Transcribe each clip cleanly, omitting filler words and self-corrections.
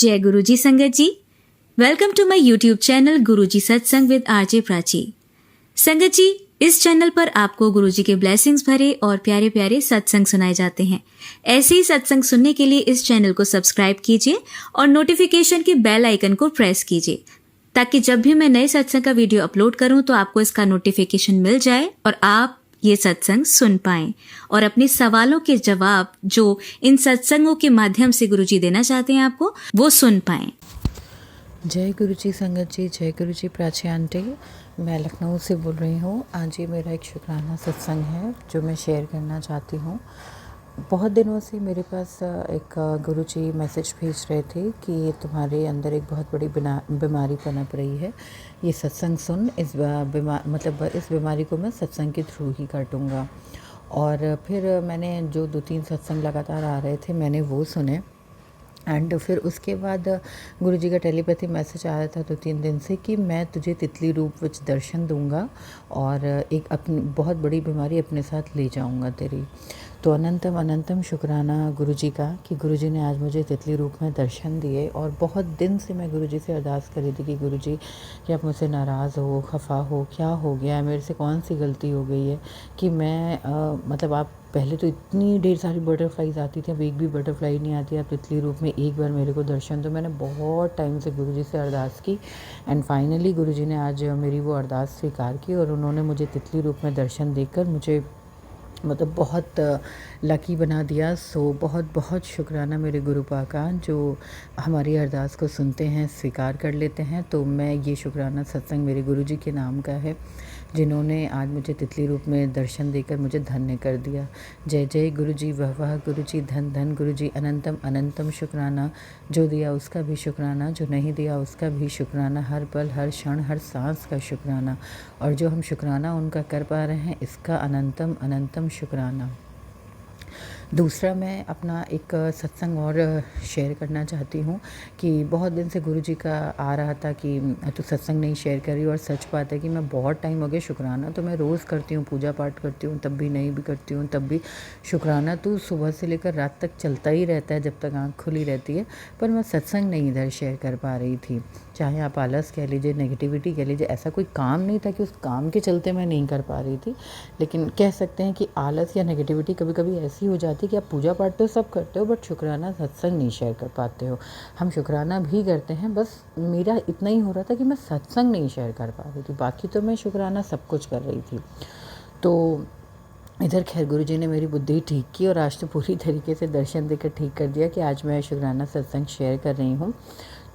जय गुरुजी संगत जी, welcome to my YouTube channel Guruji Satsang with RJ Prachi. संगत जी, इस चैनल पर आपको गुरुजी के ब्लेसिंग्स भरे और प्यारे प्यारे सत्संग सुनाए जाते हैं। ऐसे ही सत्संग सुनने के लिए इस चैनल को सब्सक्राइब कीजिए और नोटिफिकेशन के बेल आइकन को प्रेस कीजिए, ताकि जब भी मैं नए सत्संग का वीडियो अपलोड करूं तो आपको इसका नोटिफिकेशन मिल जाए और आप ये सत्संग सुन पाएं और अपने सवालों के जवाब जो इन सत्संगों के माध्यम से गुरुजी देना चाहते हैं आपको, वो सुन पाएं। जय गुरुजी संगत जी, जय गुरुजी प्राची आंटी। मैं लखनऊ से बोल रही हूँ। आज ये मेरा एक शुक्राना सत्संग है जो मैं शेयर करना चाहती हूँ। बहुत दिनों से मेरे पास एक गुरुजी मैसेज भेज रहे थे कि तुम्हारे अंदर एक बहुत बड़ी बीमारी पनप रही है, ये सत्संग सुन। इस बीमारी को मैं सत्संग के थ्रू ही काटूँगा। और फिर मैंने जो 2-3 सत्संग लगातार आ रहे थे मैंने वो सुने। एंड फिर उसके बाद गुरुजी का टेलीपैथी मैसेज आया था 2-3 दिन से कि मैं तुझे तितली रूप विच दर्शन दूंगा और एक अपनी बहुत बड़ी बीमारी अपने साथ ले जाऊंगा तेरी। तो अनंतम अनंतम शुक्राना गुरुजी का कि गुरुजी ने आज मुझे तितली रूप में दर्शन दिए। और बहुत दिन से मैं गुरुजी से अरदास करी थी कि गुरुजी, कि आप मुझसे नाराज़ हो, खफा हो, क्या हो गया है, मेरे से कौन सी गलती हो गई है कि मैं आप पहले तो इतनी ढेर सारी बटरफ्लाईज आती थी, अब एक भी बटरफ्लाई नहीं आती। आप तितली रूप में एक बार मेरे को दर्शन दो। मैंने बहुत टाइम से गुरुजी से अरदास की एंड फाइनली गुरुजी ने आज मेरी वो अरदास स्वीकार की और उन्होंने मुझे तितली रूप में दर्शन देकर मुझे बहुत लकी बना दिया। सो बहुत बहुत शुक्राना मेरे गुरु पाका जो हमारी अरदास को सुनते हैं, स्वीकार कर लेते हैं। तो मैं ये शुक्राना सत्संग मेरे गुरुजी के नाम का है, जिन्होंने आज मुझे तितली रूप में दर्शन देकर मुझे धन्य कर दिया। जय जय गुरुजी, वाह वाह गुरुजी, धन धन गुरुजी, अनंतम अनंतम शुक्राना। जो दिया उसका भी शुक्राना, जो नहीं दिया उसका भी शुक्राना, हर पल हर क्षण हर सांस का शुक्राना। और जो हम शुक्राना उनका कर पा रहे हैं, इसका अनंतम अनंतम शुक्राना। दूसरा, मैं अपना एक सत्संग और शेयर करना चाहती हूँ कि बहुत दिन से गुरुजी का आ रहा था कि तू सत्संग नहीं शेयर करी। और सच बात है कि मैं बहुत टाइम हो गया शुक्राना तो मैं रोज़ करती हूँ, पूजा पाठ करती हूँ, तब भी नहीं भी करती हूँ तब भी शुक्राना तो सुबह से लेकर रात तक चलता ही रहता है जब तक आँख खुली रहती है। पर मैं सत्संग नहीं इधर शेयर कर पा रही थी। चाहे आप आलस कह लीजिए, नेगेटिविटी कह लीजिए, ऐसा कोई काम नहीं था कि उस काम के चलते मैं नहीं कर पा रही थी। लेकिन कह सकते हैं कि आलस या नेगेटिविटी कभी कभी ऐसी हो जाती है कि आप पूजा पाठ तो सब करते हो बट शुक्राना सत्संग नहीं शेयर कर पाते हो। हम शुक्राना भी करते हैं, बस मेरा इतना ही हो रहा था कि मैं सत्संग नहीं शेयर कर पा रही थी। बाकी तो मैं शुक्राना सब कुछ कर रही थी। तो इधर खैर गुरुजी ने मेरी बुद्धि ठीक की और आज तो पूरी तरीके से दर्शन देकर ठीक कर दिया कि आज मैं शुक्राना सत्संग शेयर कर रही हूँ।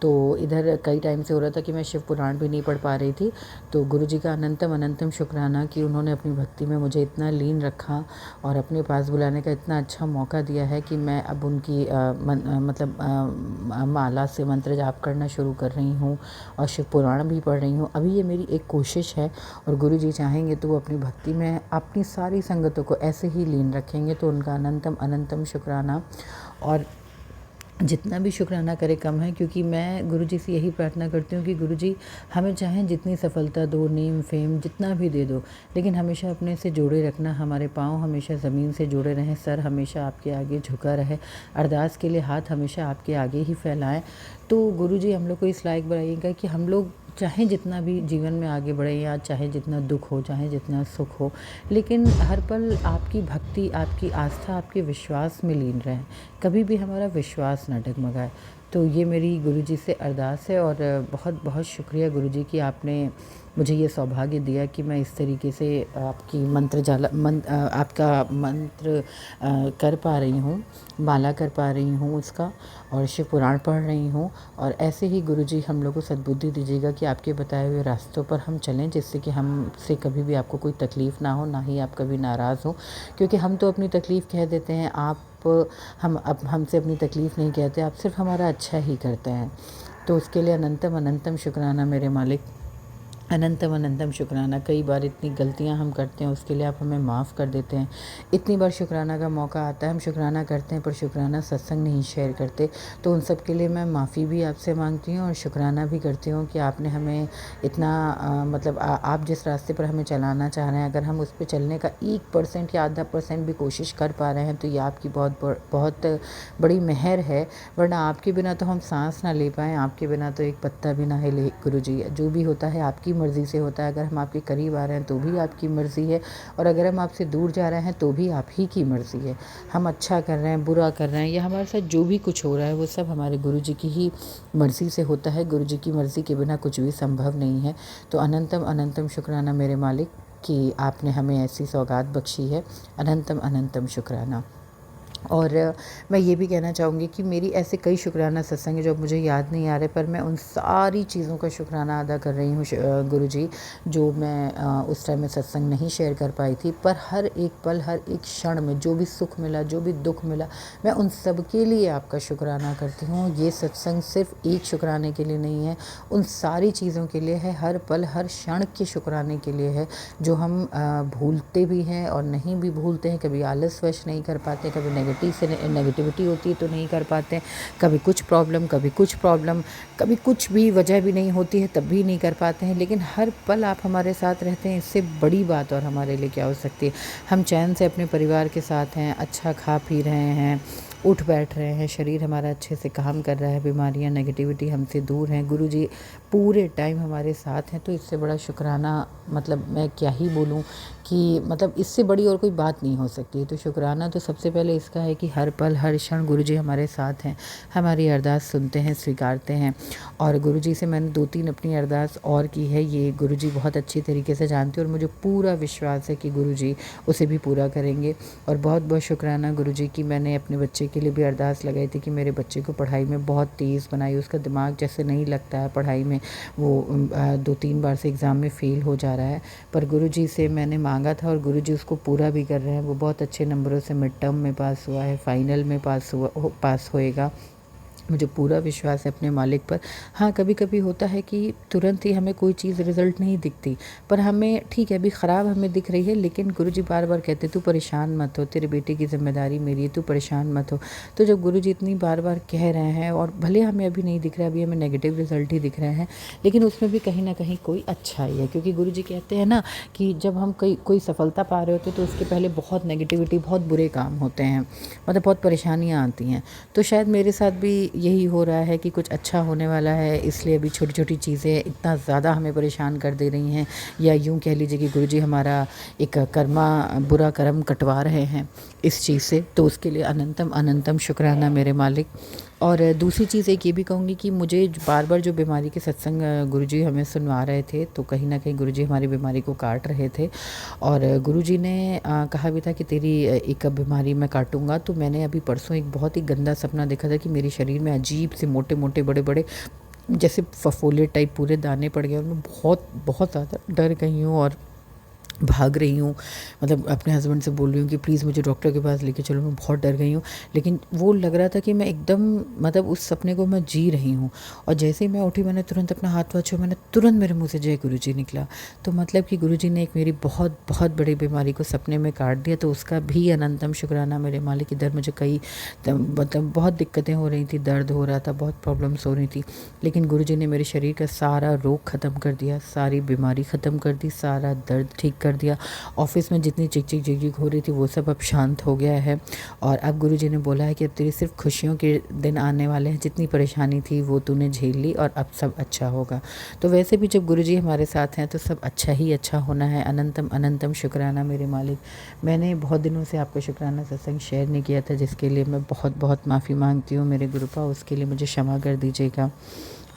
तो इधर कई टाइम से हो रहा था कि मैं शिव पुराण भी नहीं पढ़ पा रही थी। तो गुरुजी का अनंतम अनंतम शुक्राना कि उन्होंने अपनी भक्ति में मुझे इतना लीन रखा और अपने पास बुलाने का इतना अच्छा मौका दिया है कि मैं अब उनकी माला से मंत्र जाप करना शुरू कर रही हूँ और शिव पुराण भी पढ़ रही हूँ। अभी ये मेरी एक कोशिश है और गुरुजी चाहेंगे तो वो अपनी भक्ति में अपनी सारी संगतों को ऐसे ही लीन रखेंगे। तो उनका अनंतम अनंतम शुक्राना। और जितना भी शुक्राना करे कम है, क्योंकि मैं गुरुजी से यही प्रार्थना करती हूँ कि गुरुजी हमें चाहे जितनी सफलता दो, नेम फेम जितना भी दे दो, लेकिन हमेशा अपने से जोड़े रखना। हमारे पाँव हमेशा ज़मीन से जुड़े रहें, सर हमेशा आपके आगे झुका रहे, अरदास के लिए हाथ हमेशा आपके आगे ही फैलाएं। तो गुरुजी हम लोग को इस लायक बनाइएगा कि हम लोग चाहे जितना भी जीवन में आगे बढ़े या चाहे जितना दुख हो, चाहे जितना सुख हो, लेकिन हर पल आपकी भक्ति, आपकी आस्था, आपके विश्वास में लीन रहें, कभी भी हमारा विश्वास न डगमगाए। तो ये मेरी गुरुजी से अरदास है। और बहुत बहुत शुक्रिया गुरुजी कि आपने मुझे ये सौभाग्य दिया कि मैं इस तरीके से आपकी आपका मंत्र कर पा रही हूँ, माला कर पा रही हूँ उसका, और शिव पुराण पढ़ रही हूँ। और ऐसे ही गुरुजी हम लोग को सद्बुद्धि दीजिएगा कि आपके बताए हुए रास्तों पर हम चलें, जिससे कि हमसे कभी भी आपको कोई तकलीफ़ ना हो, ना ही आप कभी नाराज़ हो। क्योंकि हम तो अपनी तकलीफ़ कह देते हैं, आप हमसे अपनी तकलीफ़ नहीं कहते, आप सिर्फ हमारा अच्छा ही करते हैं। तो उसके लिए अनंतम अनंतम शुक्राना मेरे मालिक। अनंतम अनंतम शुक्राना। कई बार इतनी गलतियां हम करते हैं, उसके लिए आप हमें माफ़ कर देते हैं। इतनी बार शुक्राना का मौका आता है, हम शुक्राना करते हैं पर शुक्राना सत्संग नहीं शेयर करते। तो उन सब के लिए मैं माफ़ी भी आपसे मांगती हूँ और शुक्राना भी करती हूँ कि आपने हमें इतना मतलब आप जिस रास्ते पर हमें चलाना चाह रहे हैं, अगर हम उस पर चलने का 1% या आधा % भी कोशिश कर पा रहे हैं तो ये आपकी बहुत बड़ी मेहर है। वरना आपके बिना तो हम सांस ना ले पाएँ, आपके बिना तो एक पत्ता भी ना हिले। गुरुजी, जो भी होता है आपकी मर्ज़ी से होता है। अगर हम आपके करीब आ रहे हैं तो भी आपकी मर्ज़ी है, और अगर हम आपसे दूर जा रहे हैं तो भी आप ही की मर्ज़ी है। हम अच्छा कर रहे हैं, बुरा कर रहे हैं, या हमारे साथ जो भी कुछ हो रहा है वो सब हमारे गुरुजी की ही मर्ज़ी से होता है। गुरुजी की मर्ज़ी के बिना कुछ भी संभव नहीं है। तो अनंतम अनंतम शुक्राना मेरे मालिक कि आपने हमें ऐसी सौगात बख्शी है। अनंतम अनंतम शुक्राना। और मैं ये भी कहना चाहूँगी कि मेरी ऐसे कई शुक्राना सत्संग हैं जो मुझे याद नहीं आ रहे, पर मैं उन सारी चीज़ों का शुक्राना अदा कर रही हूँ गुरुजी, जो मैं उस टाइम में सत्संग नहीं शेयर कर पाई थी। पर हर एक पल, हर एक क्षण में जो भी सुख मिला, जो भी दुख मिला, मैं उन सब के लिए आपका शुक्राना करती हूँ। ये सत्संग सिर्फ एक शुक्राने के लिए नहीं है, उन सारी चीज़ों के लिए है, हर पल हर क्षण के शुक्राने के लिए है, जो हम भूलते भी हैं और नहीं भी भूलते हैं। कभी आलसवश नहीं कर पाते, कभी नेगेटिविटी होती है तो नहीं कर पाते, कभी कुछ प्रॉब्लम, कभी कुछ भी वजह भी नहीं होती है तब भी नहीं कर पाते हैं। लेकिन हर पल आप हमारे साथ रहते हैं, इससे बड़ी बात और हमारे लिए क्या हो सकती है। हम चैन से अपने परिवार के साथ हैं, अच्छा खा पी रहे हैं, उठ बैठ रहे हैं, शरीर हमारा अच्छे से काम कर रहा है, बीमारियां, नेगेटिविटी हमसे दूर हैं। गुरुजी पूरे टाइम हमारे साथ हैं। तो इससे बड़ा शुक्राना, मतलब मैं क्या ही बोलूं कि मतलब इससे बड़ी और कोई बात नहीं हो सकती। तो शुक्राना तो सबसे पहले इसका है कि हर पल हर क्षण गुरुजी हमारे साथ हैं, हमारी अरदास सुनते हैं, स्वीकारते हैं। और गुरुजी से मैंने 2-3 अपनी अरदास और की है, ये गुरुजी बहुत अच्छी तरीके से जानते हैं और मुझे पूरा विश्वास है कि गुरुजी उसे भी पूरा करेंगे। और बहुत बहुत शुक्राना गुरुजी कि मैंने अपने बच्चे के लिए भी अरदास लगाई थी कि मेरे बच्चे को पढ़ाई में बहुत तेज़ बनाई। उसका दिमाग जैसे नहीं लगता है पढ़ाई में, वो 2-3 बार से एग्ज़ाम में फ़ेल हो जा रहा है। पर गुरुजी से मैंने मांगा था और गुरुजी उसको पूरा भी कर रहे हैं। वो बहुत अच्छे नंबरों से मिड टर्म में पास हुआ है, फाइनल में पास होएगा। मुझे पूरा विश्वास है अपने मालिक पर। हाँ, कभी कभी होता है कि तुरंत ही हमें कोई चीज़ रिज़ल्ट नहीं दिखती, पर हमें ठीक है अभी ख़राब हमें दिख रही है, लेकिन गुरुजी बार बार कहते तू परेशान मत हो, तेरे बेटे की ज़िम्मेदारी मेरी है, तू परेशान मत हो। तो जब गुरुजी इतनी बार बार कह रहे हैं, और भले हमें अभी नहीं दिख रहा है, अभी हमें नेगेटिव रिज़ल्ट ही दिख रहे हैं, लेकिन उसमें भी कहीं ना कहीं कोई अच्छाई है। क्योंकि गुरुजी कहते हैं ना कि जब हम कोई सफलता पा रहे होते तो उसके पहले बहुत नेगेटिविटी, बहुत बुरे काम होते हैं, मतलब बहुत परेशानियाँ आती हैं। तो शायद मेरे साथ भी यही हो रहा है कि कुछ अच्छा होने वाला है, इसलिए अभी छोटी छोटी चीज़ें इतना ज़्यादा हमें परेशान कर दे रही हैं। या यूँ कह लीजिए कि गुरुजी हमारा एक बुरा कर्म कटवा रहे हैं इस चीज़ से। तो उसके लिए अनंतम अनंतम शुक्राना मेरे मालिक। और दूसरी चीज़ एक ये भी कहूँगी कि मुझे बार बार जो बीमारी के सत्संग गुरुजी हमें सुनवा रहे थे, तो कहीं ना कहीं गुरुजी हमारी बीमारी को काट रहे थे। और गुरुजी ने कहा भी था कि तेरी एक बीमारी मैं काटूंगा। तो मैंने अभी परसों एक बहुत ही गंदा सपना देखा था कि मेरे शरीर में अजीब से मोटे मोटे बड़े बड़े जैसे फफोले टाइप पूरे दाने पड़ गए, और मैं बहुत बहुत ज़्यादा डर गई हूँ और भाग रही हूँ। मतलब अपने हस्बैंड से बोल रही हूँ कि प्लीज़ मुझे डॉक्टर के पास लेके चलो, मैं बहुत डर गई हूँ। लेकिन वो लग रहा था कि मैं एकदम मतलब उस सपने को मैं जी रही हूँ। और जैसे ही मैं उठी, मैंने तुरंत अपना हाथ वाथ छुआ, मैंने तुरंत मेरे मुंह से जय गुरुजी निकला। तो मतलब कि गुरुजी ने एक मेरी बहुत बहुत बड़ी बीमारी को सपने में काट दिया। तो उसका भी अनंतम शुक्राना मेरे मालिक। इधर मुझे कई मतलब बहुत दिक्कतें हो रही थी, दर्द हो रहा था, बहुत प्रॉब्लम्स हो रही थी, लेकिन गुरुजी ने मेरे शरीर का सारा रोग ख़त्म कर दिया, सारी बीमारी ख़त्म कर दी, सारा दर्द ठीक कर दिया। ऑफिस में जितनी चिक चिक जिक जिक हो रही थी वो सब अब शांत हो गया है। और अब गुरुजी ने बोला है कि अब तेरी सिर्फ खुशियों के दिन आने वाले हैं, जितनी परेशानी थी वो तूने झेल ली और अब सब अच्छा होगा। तो वैसे भी जब गुरुजी हमारे साथ हैं तो सब अच्छा ही अच्छा होना है। अनंतम अनंतम शुक्राना मेरे मालिक। मैंने बहुत दिनों से आपका शुक्राना सत्संग शेयर नहीं किया था, जिसके लिए मैं बहुत बहुत माफ़ी मांगती हूँ मेरे गुरुपा, उसके लिए मुझे क्षमा कर दीजिएगा।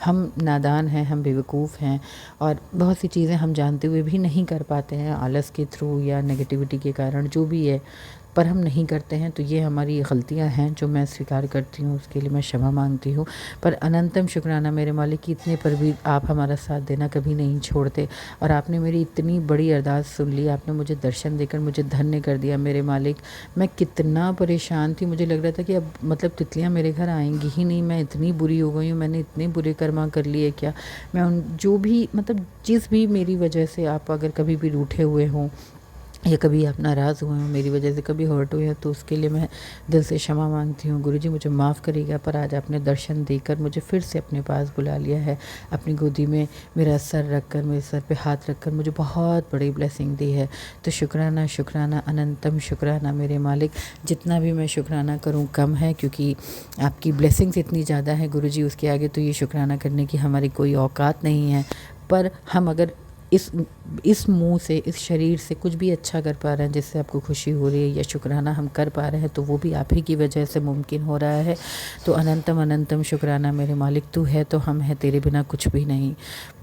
हम नादान हैं, हम बेवकूफ़ हैं, और बहुत सी चीज़ें हम जानते हुए भी नहीं कर पाते हैं, आलस के थ्रू या नेगेटिविटी के कारण, जो भी है। पर हम नहीं करते हैं, तो ये हमारी गलतियाँ हैं जो मैं स्वीकार करती हूँ, उसके लिए मैं क्षमा मांगती हूँ। पर अनंतम शुक्राना मेरे मालिक कि इतने पर भी आप हमारा साथ देना कभी नहीं छोड़ते, और आपने मेरी इतनी बड़ी अरदास सुन ली, आपने मुझे दर्शन देकर मुझे धन्य कर दिया मेरे मालिक। मैं कितना परेशान थी, मुझे लग रहा था कि अब मतलब तितलियाँ मेरे घर आएंगी ही नहीं, मैं इतनी बुरी हो गई हूँ, मैंने इतने बुरे कर्मा कर लिए क्या। मैं उन जो भी मतलब जिस भी मेरी वजह से आप अगर कभी भी रूठे हुए हों या कभी आप नाराज़ हुए हो मेरी वजह से, कभी हर्ट हुए हो, तो उसके लिए मैं दिल से क्षमा मांगती हूँ। गुरुजी मुझे माफ़ करिएगा, पर आज आपने दर्शन देकर मुझे फिर से अपने पास बुला लिया है। अपनी गोदी में मेरा सर रख कर, मेरे सर पे हाथ रख कर मुझे बहुत बड़ी ब्लेसिंग दी है। तो शुक्राना शुक्राना अनंतम शुक्राना मेरे मालिक। जितना भी मैं शुक्राना करूँ कम है, क्योंकि आपकी ब्लेसिंग्स इतनी ज़्यादा है गुरुजी, उसके आगे तो ये शुक्राना करने की हमारी कोई औकात नहीं है। पर हम अगर इस मुंह से, इस शरीर से कुछ भी अच्छा कर पा रहे हैं जिससे आपको खुशी हो रही है या शुक्राना हम कर पा रहे हैं, तो वो भी आप ही की वजह से मुमकिन हो रहा है। तो अनंतम अनंतम शुक्राना मेरे मालिक। तू है तो हम हैं, तेरे बिना कुछ भी नहीं।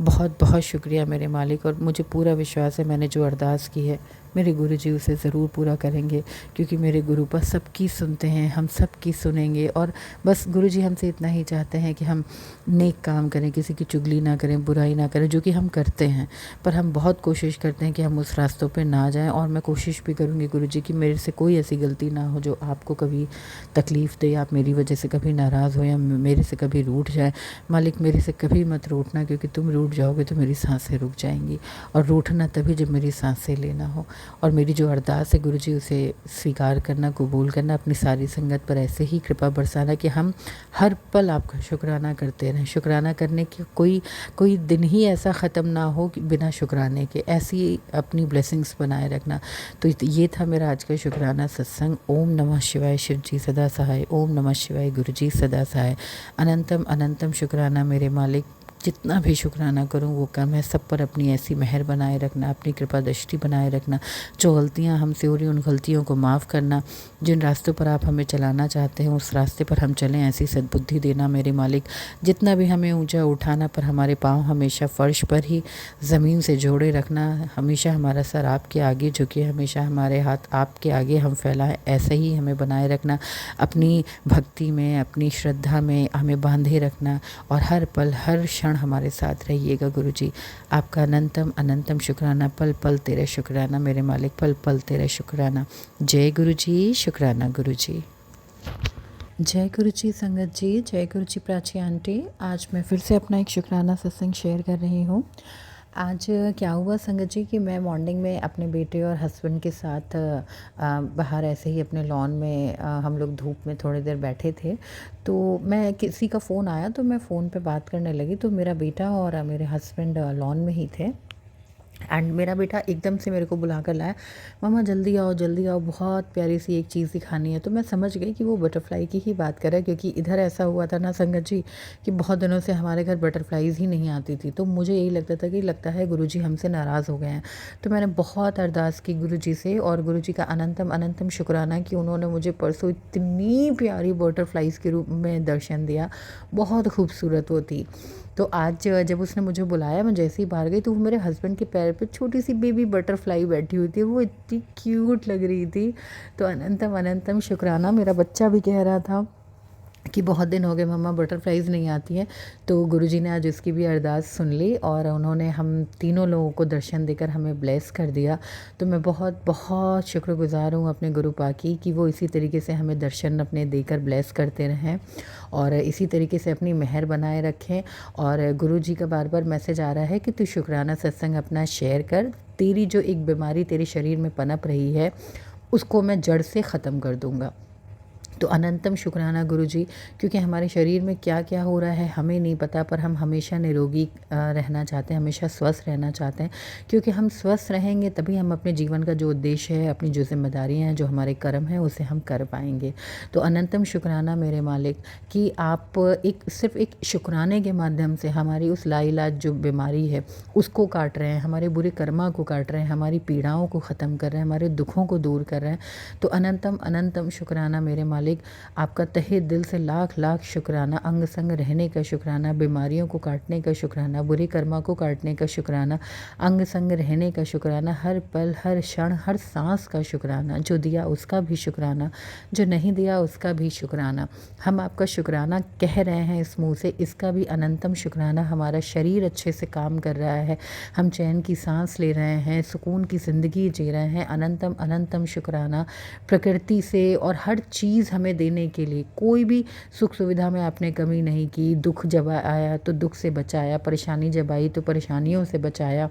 बहुत बहुत शुक्रिया मेरे मालिक, और मुझे पूरा विश्वास है मैंने जो अरदास की है मेरे गुरुजी उसे ज़रूर पूरा करेंगे, क्योंकि मेरे गुरु पर सबकी सुनते हैं, हम सबकी सुनेंगे। और बस गुरुजी हमसे इतना ही चाहते हैं कि हम नेक काम करें, किसी की चुगली ना करें, बुराई ना करें, जो कि हम करते हैं। पर हम बहुत कोशिश करते हैं कि हम उस रास्तों पे ना जाएं, और मैं कोशिश भी करूँगी गुरुजी कि मेरे से कोई ऐसी गलती ना हो जो आपको कभी तकलीफ़ दे, आप मेरी वजह से कभी नाराज़ हो या मेरे से कभी रूठ जाए। मालिक मेरे से कभी मत रूठना, क्योंकि तुम रूठ जाओगे तो मेरी सांसें रुक जाएंगी, और रूठना तभी जब मेरी सांसें लेना हो। और मेरी जो अरदास है गुरुजी उसे स्वीकार करना, कबूल करना, अपनी सारी संगत पर ऐसे ही कृपा बरसाना कि हम हर पल आपका शुक्राना करते रहें। शुक्राना करने की कोई दिन ही ऐसा ख़त्म ना हो कि बिना शुक्राने के, ऐसी अपनी ब्लेसिंग्स बनाए रखना। तो ये था मेरा आज का शुक्राना सत्संग। ओम नमः शिवाय, शिव जी सदा सहाय। ओम नमः शिवाय, गुरु जी सदा सहाय। अनंतम अनंतम शुक्राना मेरे मालिक। जितना भी शुक्राना करूं वो कम है। सब पर अपनी ऐसी मेहर बनाए रखना, अपनी कृपा दृष्टि बनाए रखना। जो गलतियां हमसे हो रही उन गलतियों को माफ़ करना। जिन रास्तों पर आप हमें चलाना चाहते हैं उस रास्ते पर हम चलें, ऐसी सद्बुद्धि देना मेरे मालिक। जितना भी हमें ऊंचा उठाना, पर हमारे पाँव हमेशा फर्श पर ही ज़मीन से जोड़े रखना। हमेशा हमारा सर आपके आगे झुके, हमेशा हमारे हाथ आपके आगे हम फैलाएं, ऐसे ही हमें बनाए रखना। अपनी भक्ति में, अपनी श्रद्धा में हमें बांधे रखना, और हर पल हर क्षण हमारे साथ रहिएगा गुरुजी। आपका अनंतम अनंतम शुक्राना। पल पल तेरा शुक्राना मेरे मालिक, पल पल तेरा शुक्राना। जय गुरुजी, शुक्राना गुरुजी। जय गुरुजी संगत जी, जय गुरुजी प्राची आंटी। आज मैं फिर से अपना एक शुक्राना सत्संग शेयर कर रही हूँ। आज क्या हुआ संगत जी कि मैं मॉर्निंग में अपने बेटे और हस्बैंड के साथ बाहर ऐसे ही अपने लॉन में हम लोग धूप में थोड़ी देर बैठे थे, तो मैं किसी का फ़ोन आया तो मैं फ़ोन पे बात करने लगी। तो मेरा बेटा और मेरे हस्बैंड लॉन में ही थे, एंड मेरा बेटा एकदम से मेरे को बुला कर लाया, मम्मा जल्दी आओ, बहुत प्यारी सी एक चीज़ दिखानी है। तो मैं समझ गई कि वो बटरफ्लाई की ही बात कर रहा है, क्योंकि इधर ऐसा हुआ था ना संगत जी कि बहुत दिनों से हमारे घर बटरफ्लाईज़ ही नहीं आती थी। तो मुझे यही लगता था कि लगता है गुरुजी हमसे नाराज़ हो गए हैं। तो मैंने बहुत अरदास की गुरुजी से, और गुरुजी का अनंतम अनंतम शुक्राना कि उन्होंने मुझे परसों इतनी प्यारी बटरफ्लाईज़ के रूप में दर्शन दिया। बहुत खूबसूरत वो थी। तो आज जब उसने मुझे बुलाया, मैं जैसे ही बाहर गई तो वो मेरे हस्बैंड के पैर पे छोटी सी बेबी बटरफ्लाई बैठी हुई थी, वो इतनी क्यूट लग रही थी। तो अनंतम अनंतम शुक्राना। मेरा बच्चा भी कह रहा था कि बहुत दिन हो गए मम्मा बटरफ्लाईज़ नहीं आती हैं। तो गुरुजी ने आज उसकी भी अरदास सुन ली, और उन्होंने हम तीनों लोगों को दर्शन देकर हमें ब्लेस कर दिया। तो मैं बहुत बहुत शुक्रगुज़ार हूँ अपने गुरु पाकी कि वो इसी तरीके से हमें दर्शन अपने देकर ब्लेस करते रहें, और इसी तरीके से अपनी मेहर बनाए रखें। और गुरुजी का बार बार मैसेज आ रहा है कि तू शुक्राना सत्संग अपना शेयर कर, तेरी जो एक बीमारी तेरे शरीर में पनप रही है उसको मैं जड़ से ख़त्म कर दूँगा। तो अनंतम शुक्राना गुरुजी, क्योंकि हमारे शरीर में क्या क्या हो रहा है हमें नहीं पता, पर हम हमेशा निरोगी रहना चाहते हैं, हमेशा स्वस्थ रहना चाहते हैं, क्योंकि हम स्वस्थ रहेंगे तभी हम अपने जीवन का जो उद्देश्य है, अपनी जो जिम्मेदारियां हैं, जो हमारे कर्म हैं, उसे हम कर पाएंगे। तो अनंतम शुक्राना मेरे मालिक कि आप सिर्फ एक शुक्राने के माध्यम से हमारी उस लाइलाज जो बीमारी है उसको काट रहे हैं, हमारे बुरे कर्मा को काट रहे हैं, हमारी पीड़ाओं को ख़त्म कर रहे हैं, हमारे दुखों को दूर कर रहे हैं। तो अनंतम अनंतम शुक्राना मेरे मालिक मालिक, आपका तहे दिल से लाख लाख शुक्राना, अंग संग रहने का शुक्राना, बीमारियों को काटने का शुक्राना, बुरे कर्मा को काटने का शुक्राना, अंग संग रहने का शुक्राना, हर पल हर क्षण हर सांस का शुक्राना, जो दिया उसका भी शुक्राना, जो नहीं दिया उसका भी शुक्राना। हम आपका शुक्राना कह रहे हैं इस मुँह से, इसका भी अनंतम शुक्राना। हमारा शरीर अच्छे से काम कर रहा है, हम चैन की सांस ले रहे हैं, सुकून की ज़िंदगी जी रहे हैं, अनंतम अनंतम शुक्राना प्रकृति से और हर चीज़ हमें देने के लिए। कोई भी सुख सुविधा में आपने कमी नहीं की। दुख जब आया तो दुख से बचाया, परेशानी जब आई तो परेशानियों से बचाया।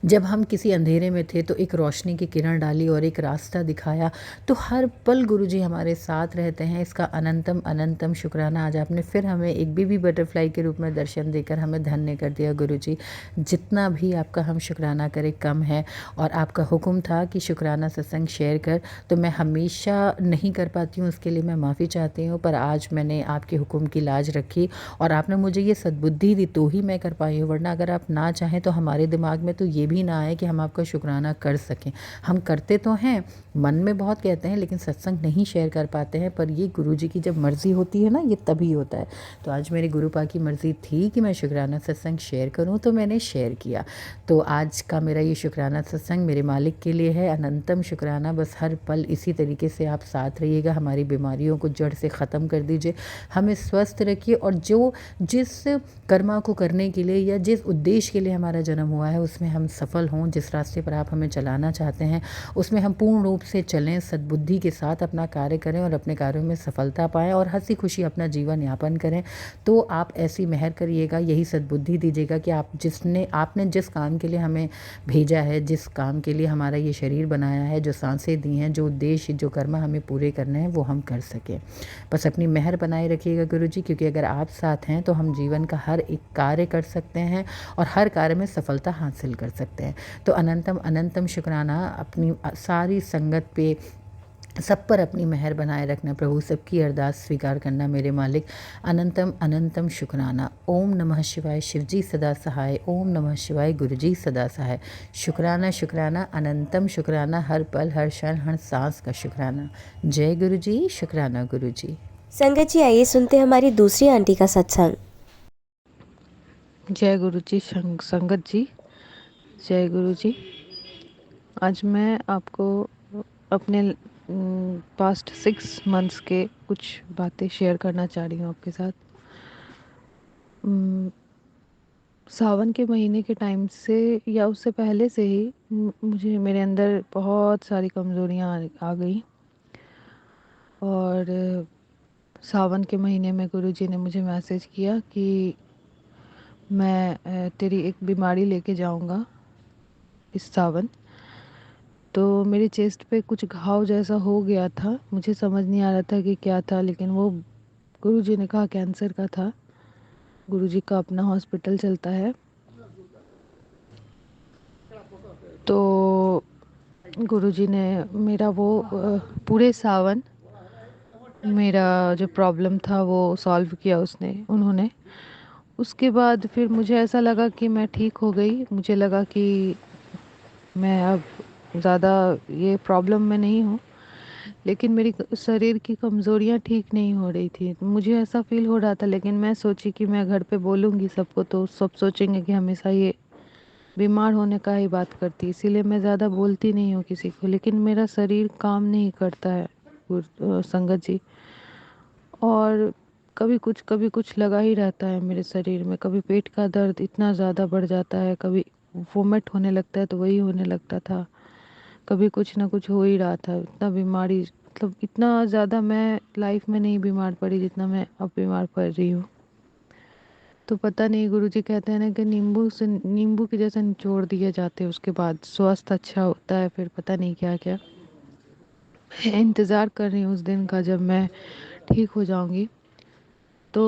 जब हम किसी अंधेरे में थे तो एक रोशनी की किरण डाली और एक रास्ता दिखाया। तो हर पल गुरुजी हमारे साथ रहते हैं, इसका अनंतम अनंतम शुक्राना। आज आपने फिर हमें एक बेबी बटरफ्लाई के रूप में दर्शन देकर हमें धन्य कर दिया गुरुजी। जितना भी आपका हम शुक्राना करें कम है। और आपका हुक्म था कि शुक्राना सत्संग शेयर कर, तो मैं हमेशा नहीं कर पाती हूँ, उसके लिए मैं माफ़ी चाहती हूँ। पर आज मैंने आपके हुक्म की लाज रखी और आपने मुझे ये सद्बुद्धि दी तो ही मैं कर पाई हूँ। वरना अगर आप ना चाहें तो हमारे दिमाग में तो ये भी ना आए कि हम आपका शुक्राना कर सकें। हम करते तो हैं, मन में बहुत कहते हैं, लेकिन सत्संग नहीं शेयर कर पाते हैं। पर ये गुरुजी की जब मर्ज़ी होती है ना, ये तभी होता है। तो आज मेरे गुरुपा की मर्ज़ी थी कि मैं शुक्राना सत्संग शेयर करूं, तो मैंने शेयर किया। तो आज का मेरा ये शुक्राना सत्संग मेरे मालिक के लिए है। अनंतम शुक्राना। बस हर पल इसी तरीके से आप साथ रहिएगा, हमारी बीमारियों को जड़ से ख़त्म कर दीजिए, हमें स्वस्थ रखिए। और जो जिस कर्मा को करने के लिए या जिस उद्देश्य के लिए हमारा जन्म हुआ है उसमें हम सफल हों। जिस रास्ते पर आप हमें चलाना चाहते हैं उसमें हम पूर्ण रूप से चलें, सद्बुद्धि के साथ अपना कार्य करें और अपने कार्यों में सफलता पाएं और हंसी खुशी अपना जीवन यापन करें। तो आप ऐसी मेहर करिएगा, यही सद्बुद्धि दीजिएगा कि आपने जिस काम के लिए हमें भेजा है, जिस काम के लिए हमारा ये शरीर बनाया है, जो सांसें दी हैं, जो उद्देश्य जो कर्म हमें पूरे करने हैं वो हम कर सकें। बस अपनी मेहर बनाए रखिएगा गुरुजी, क्योंकि अगर आप साथ हैं तो हम जीवन का हर एक कार्य कर सकते हैं और हर कार्य में सफलता हासिल कर सकते हैं। तो अनंतम अनंतम शुक्राना अपनी सारी संगत पे, सब पर अपनी मेहर बनाए रखना प्रभु, सबकी अरदास स्वीकार करना मेरे मालिक। अनंतम अनंतम शुक्राना। ओम नमः शिवाय, शिवजी सदा सहाय। ओम नमः शिवाय, गुरुजी सदा सहाय। शुक्राना शुक्राना, अनंतम शुक्राना, हर पल हर क्षण हर सांस का शुक्राना। जय गुरुजी, शुक्राना गुरुजी। संगत जी, आइए सुनते हैं हमारी दूसरी आंटी का सत्संग। जय गुरु जी। संगत जी, जय गुरु जी। आज मैं आपको अपने पास्ट 6 मंथ्स के कुछ बातें शेयर करना चाह रही हूँ आपके साथ। सावन के महीने के टाइम से या उससे पहले से ही मुझे मेरे अंदर बहुत सारी कमज़ोरियाँ आ गई। और सावन के महीने में गुरुजी ने मुझे मैसेज किया कि मैं तेरी एक बीमारी लेके जाऊंगा इस सावन। तो मेरे चेस्ट पे कुछ घाव जैसा हो गया था, मुझे समझ नहीं आ रहा था कि क्या था, लेकिन वो गुरुजी ने कहा कैंसर का था। गुरुजी का अपना हॉस्पिटल चलता है। तो गुरुजी ने मेरा वो पूरे सावन मेरा जो प्रॉब्लम था वो सॉल्व किया उन्होंने। उसके बाद फिर मुझे ऐसा लगा कि मैं ठीक हो गई। मुझे लगा कि मैं अब ज़्यादा ये प्रॉब्लम में नहीं हूँ, लेकिन मेरी शरीर की कमज़ोरियाँ ठीक नहीं हो रही थी। मुझे ऐसा फील हो रहा था, लेकिन मैं सोची कि मैं घर पे बोलूँगी सबको तो सब सोचेंगे कि हमेशा ये बीमार होने का ही बात करती, इसीलिए मैं ज़्यादा बोलती नहीं हूँ किसी को। लेकिन मेरा शरीर काम नहीं करता है संगत जी, और कभी कुछ लगा ही रहता है मेरे शरीर में। कभी पेट का दर्द इतना ज़्यादा बढ़ जाता है, कभी वोमिट होने लगता है तो वही होने लगता था, कभी कुछ ना कुछ हो ही रहा था। इतना बीमारी, मतलब इतना ज़्यादा मैं लाइफ में नहीं बीमार पड़ी जितना मैं अब बीमार पड़ रही हूँ। तो पता नहीं, गुरुजी कहते हैं ना कि नींबू के जैसा निचोड़ दिए जाते हैं, उसके बाद स्वास्थ्य अच्छा होता है। फिर पता नहीं क्या क्या। मैं इंतज़ार कर रही हूँ उस दिन का जब मैं ठीक हो जाऊंगी। तो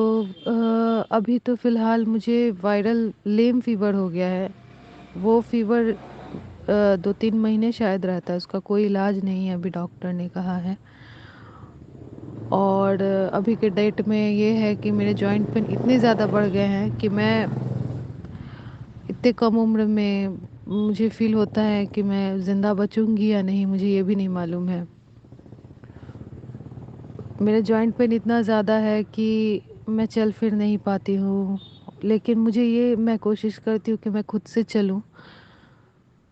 अभी तो फ़िलहाल मुझे वायरल लेम फीवर हो गया है। वो फीवर 2-3 महीने शायद रहता है, उसका कोई इलाज नहीं है अभी, डॉक्टर ने कहा है। और अभी के डेट में ये है कि मेरे जॉइंट पेन इतने ज़्यादा बढ़ गए हैं कि मैं इतने कम उम्र में मुझे फील होता है कि मैं ज़िंदा बचूंगी या नहीं, मुझे ये भी नहीं मालूम है। मेरा जॉइंट पेन इतना ज़्यादा है कि मैं चल फिर नहीं पाती हूँ, लेकिन मैं कोशिश करती हूँ कि मैं खुद से चलूँ।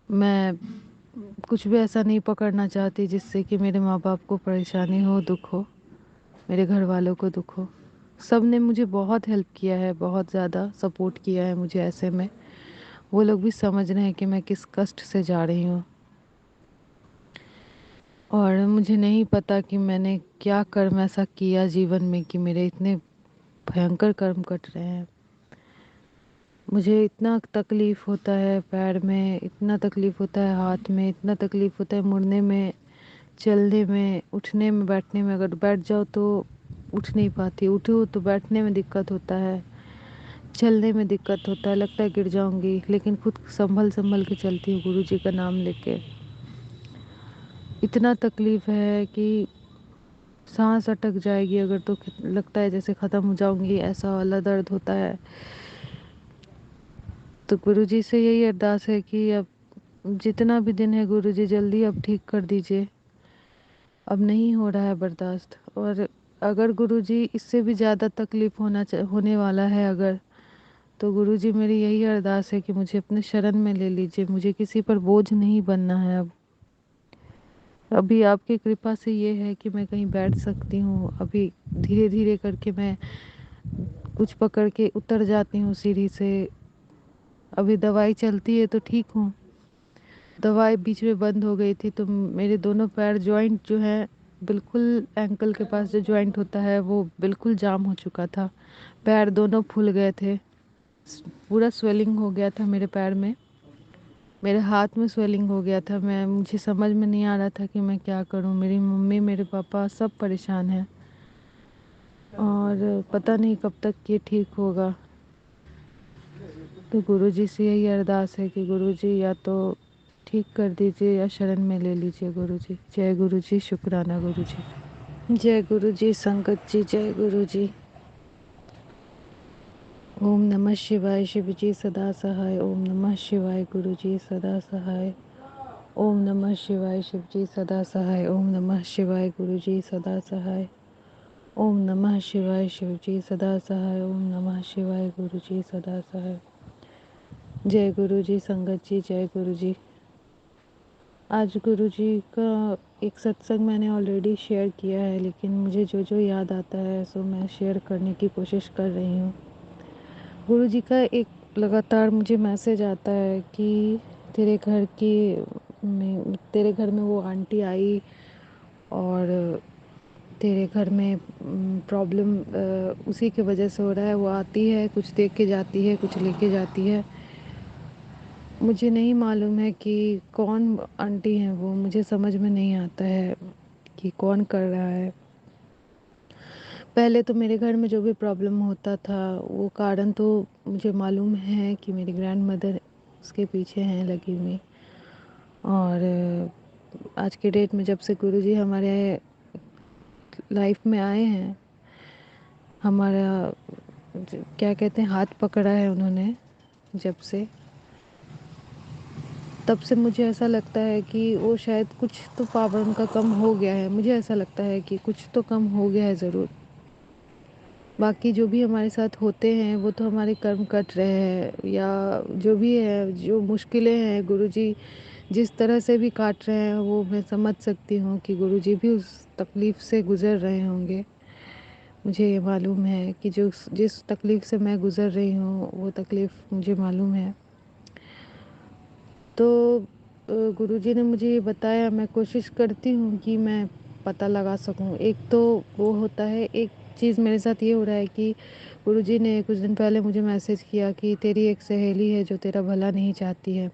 मैं कुछ भी ऐसा नहीं पकड़ना चाहती जिससे कि मेरे माँ बाप को परेशानी हो, दुख हो, मेरे घर वालों को दुख हो। सब ने मुझे बहुत हेल्प किया है, बहुत ज़्यादा सपोर्ट किया है मुझे ऐसे में। वो लोग भी समझ रहे हैं कि मैं किस कष्ट से जा रही हूँ, और मुझे नहीं पता कि मैंने क्या कर्म ऐसा किया जीवन में कि मेरे इतने भयंकर कर्म कट रहे हैं। मुझे इतना तकलीफ़ होता है पैर में, इतना तकलीफ़ होता है हाथ में, इतना तकलीफ़ होता है मुड़ने में, चलने में, उठने में, बैठने में। अगर बैठ जाओ तो उठ नहीं पाती, उठो तो बैठने में दिक्कत होता है, चलने में दिक्कत होता है, लगता है गिर जाऊंगी, लेकिन खुद संभल संभल के चलती हूँ गुरु जी का नाम लेके। इतना तकलीफ़ है कि सांस अटक जाएगी अगर तो लगता है जैसे ख़त्म हो जाऊंगी, ऐसा वाला दर्द होता है। तो गुरु जी से यही अरदास है कि अब जितना भी दिन है गुरु जी जल्दी अब ठीक कर दीजिए, अब नहीं हो रहा है बर्दाश्त। और अगर गुरु जी इससे भी ज़्यादा तकलीफ़ होने वाला है अगर, तो गुरु जी मेरी यही अरदास है कि मुझे अपने शरण में ले लीजिए, मुझे किसी पर बोझ नहीं बनना है अब। अभी आपकी कृपा से ये है कि मैं कहीं बैठ सकती हूँ, अभी धीरे धीरे करके मैं कुछ पकड़ के उतर जाती हूँ सीढ़ी से। अभी दवाई चलती है तो ठीक हूँ। दवाई बीच में बंद हो गई थी तो मेरे दोनों पैर जॉइंट जो है बिल्कुल, एंकल के पास जो जॉइंट होता है वो बिल्कुल जाम हो चुका था। पैर दोनों फूल गए थे, पूरा स्वेलिंग हो गया था मेरे पैर में, मेरे हाथ में स्वेलिंग हो गया था। मुझे समझ में नहीं आ रहा था कि मैं क्या करूं। मेरी मम्मी, मेरे पापा सब परेशान हैं और पता नहीं कब तक ये ठीक होगा। तो गुरुजी से यही अरदास है कि गुरुजी या तो ठीक कर दीजिए या शरण में ले लीजिए गुरुजी। जय गुरुजी, शुक्राना गुरुजी। जय गुरुजी संगत जी, जय गुरुजी। ओम नमः शिवाय, शिव जी सदा सहाय। ओम नमः शिवाय, गुरुजी सदा सहाय। ओम नमः शिवाय, शिव जी सदा सहाय। ओम नमः शिवाय, गुरुजी सदा सहाय। ओम नमः शिवाय, शिव जी सदा सहाय। ओम नमः शिवाय, गुरुजी सदा सहाय। जय गुरुजी संगत जी, जय गुरुजी। आज गुरुजी का एक सत्संग मैंने ऑलरेडी शेयर किया है, लेकिन मुझे जो जो याद आता है सो मैं शेयर करने की कोशिश कर रही हूँ। गुरुजी का एक लगातार मुझे मैसेज आता है कि तेरे घर में वो आंटी आई और तेरे घर में प्रॉब्लम उसी की वजह से हो रहा है। वो आती है, कुछ देख के जाती है, कुछ लेके जाती है। मुझे नहीं मालूम है कि कौन आंटी हैं वो, मुझे समझ में नहीं आता है कि कौन कर रहा है। पहले तो मेरे घर में जो भी प्रॉब्लम होता था वो कारण तो मुझे मालूम है कि मेरी ग्रैंड मदर उसके पीछे हैं लगी हुई। और आज के डेट में जब से गुरुजी हमारे लाइफ में आए हैं, हमारा क्या कहते हैं हाथ पकड़ा है उन्होंने जब से, तब से मुझे ऐसा लगता है कि वो शायद कुछ तो पावर उनका कम हो गया है। मुझे ऐसा लगता है कि कुछ तो कम हो गया है ज़रूर। बाकी जो भी हमारे साथ होते हैं वो तो हमारे कर्म कट रहे हैं, या जो भी है, जो मुश्किलें हैं गुरुजी जिस तरह से भी काट रहे हैं वो मैं समझ सकती हूँ कि गुरुजी भी उस तकलीफ़ से गुज़र रहे होंगे। मुझे ये मालूम है कि जो जिस तकलीफ़ से मैं गुज़र रही हूँ वो तकलीफ़ मुझे मालूम है। तो गुरुजी ने मुझे ये बताया, मैं कोशिश करती हूँ कि मैं पता लगा सकूँ। एक तो वो होता है, एक चीज़ मेरे साथ ये हो रहा है कि गुरुजी ने कुछ दिन पहले मुझे मैसेज किया कि तेरी एक सहेली है जो तेरा भला नहीं चाहती है।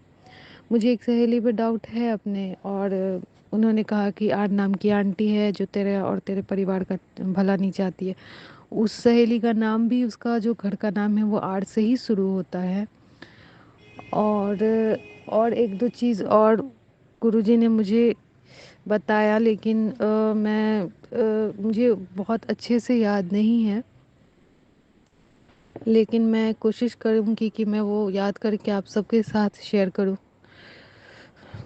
मुझे एक सहेली पे डाउट है अपने, और उन्होंने कहा कि आर नाम की आंटी है जो तेरे और तेरे परिवार का भला नहीं चाहती है। उस सहेली का नाम भी, उसका जो घर का नाम है वो आर से ही शुरू होता है। और एक दो चीज़ और गुरुजी ने मुझे बताया, लेकिन मुझे बहुत अच्छे से याद नहीं है, लेकिन मैं कोशिश करूँगी कि मैं वो याद करके आप सबके साथ शेयर करूँ।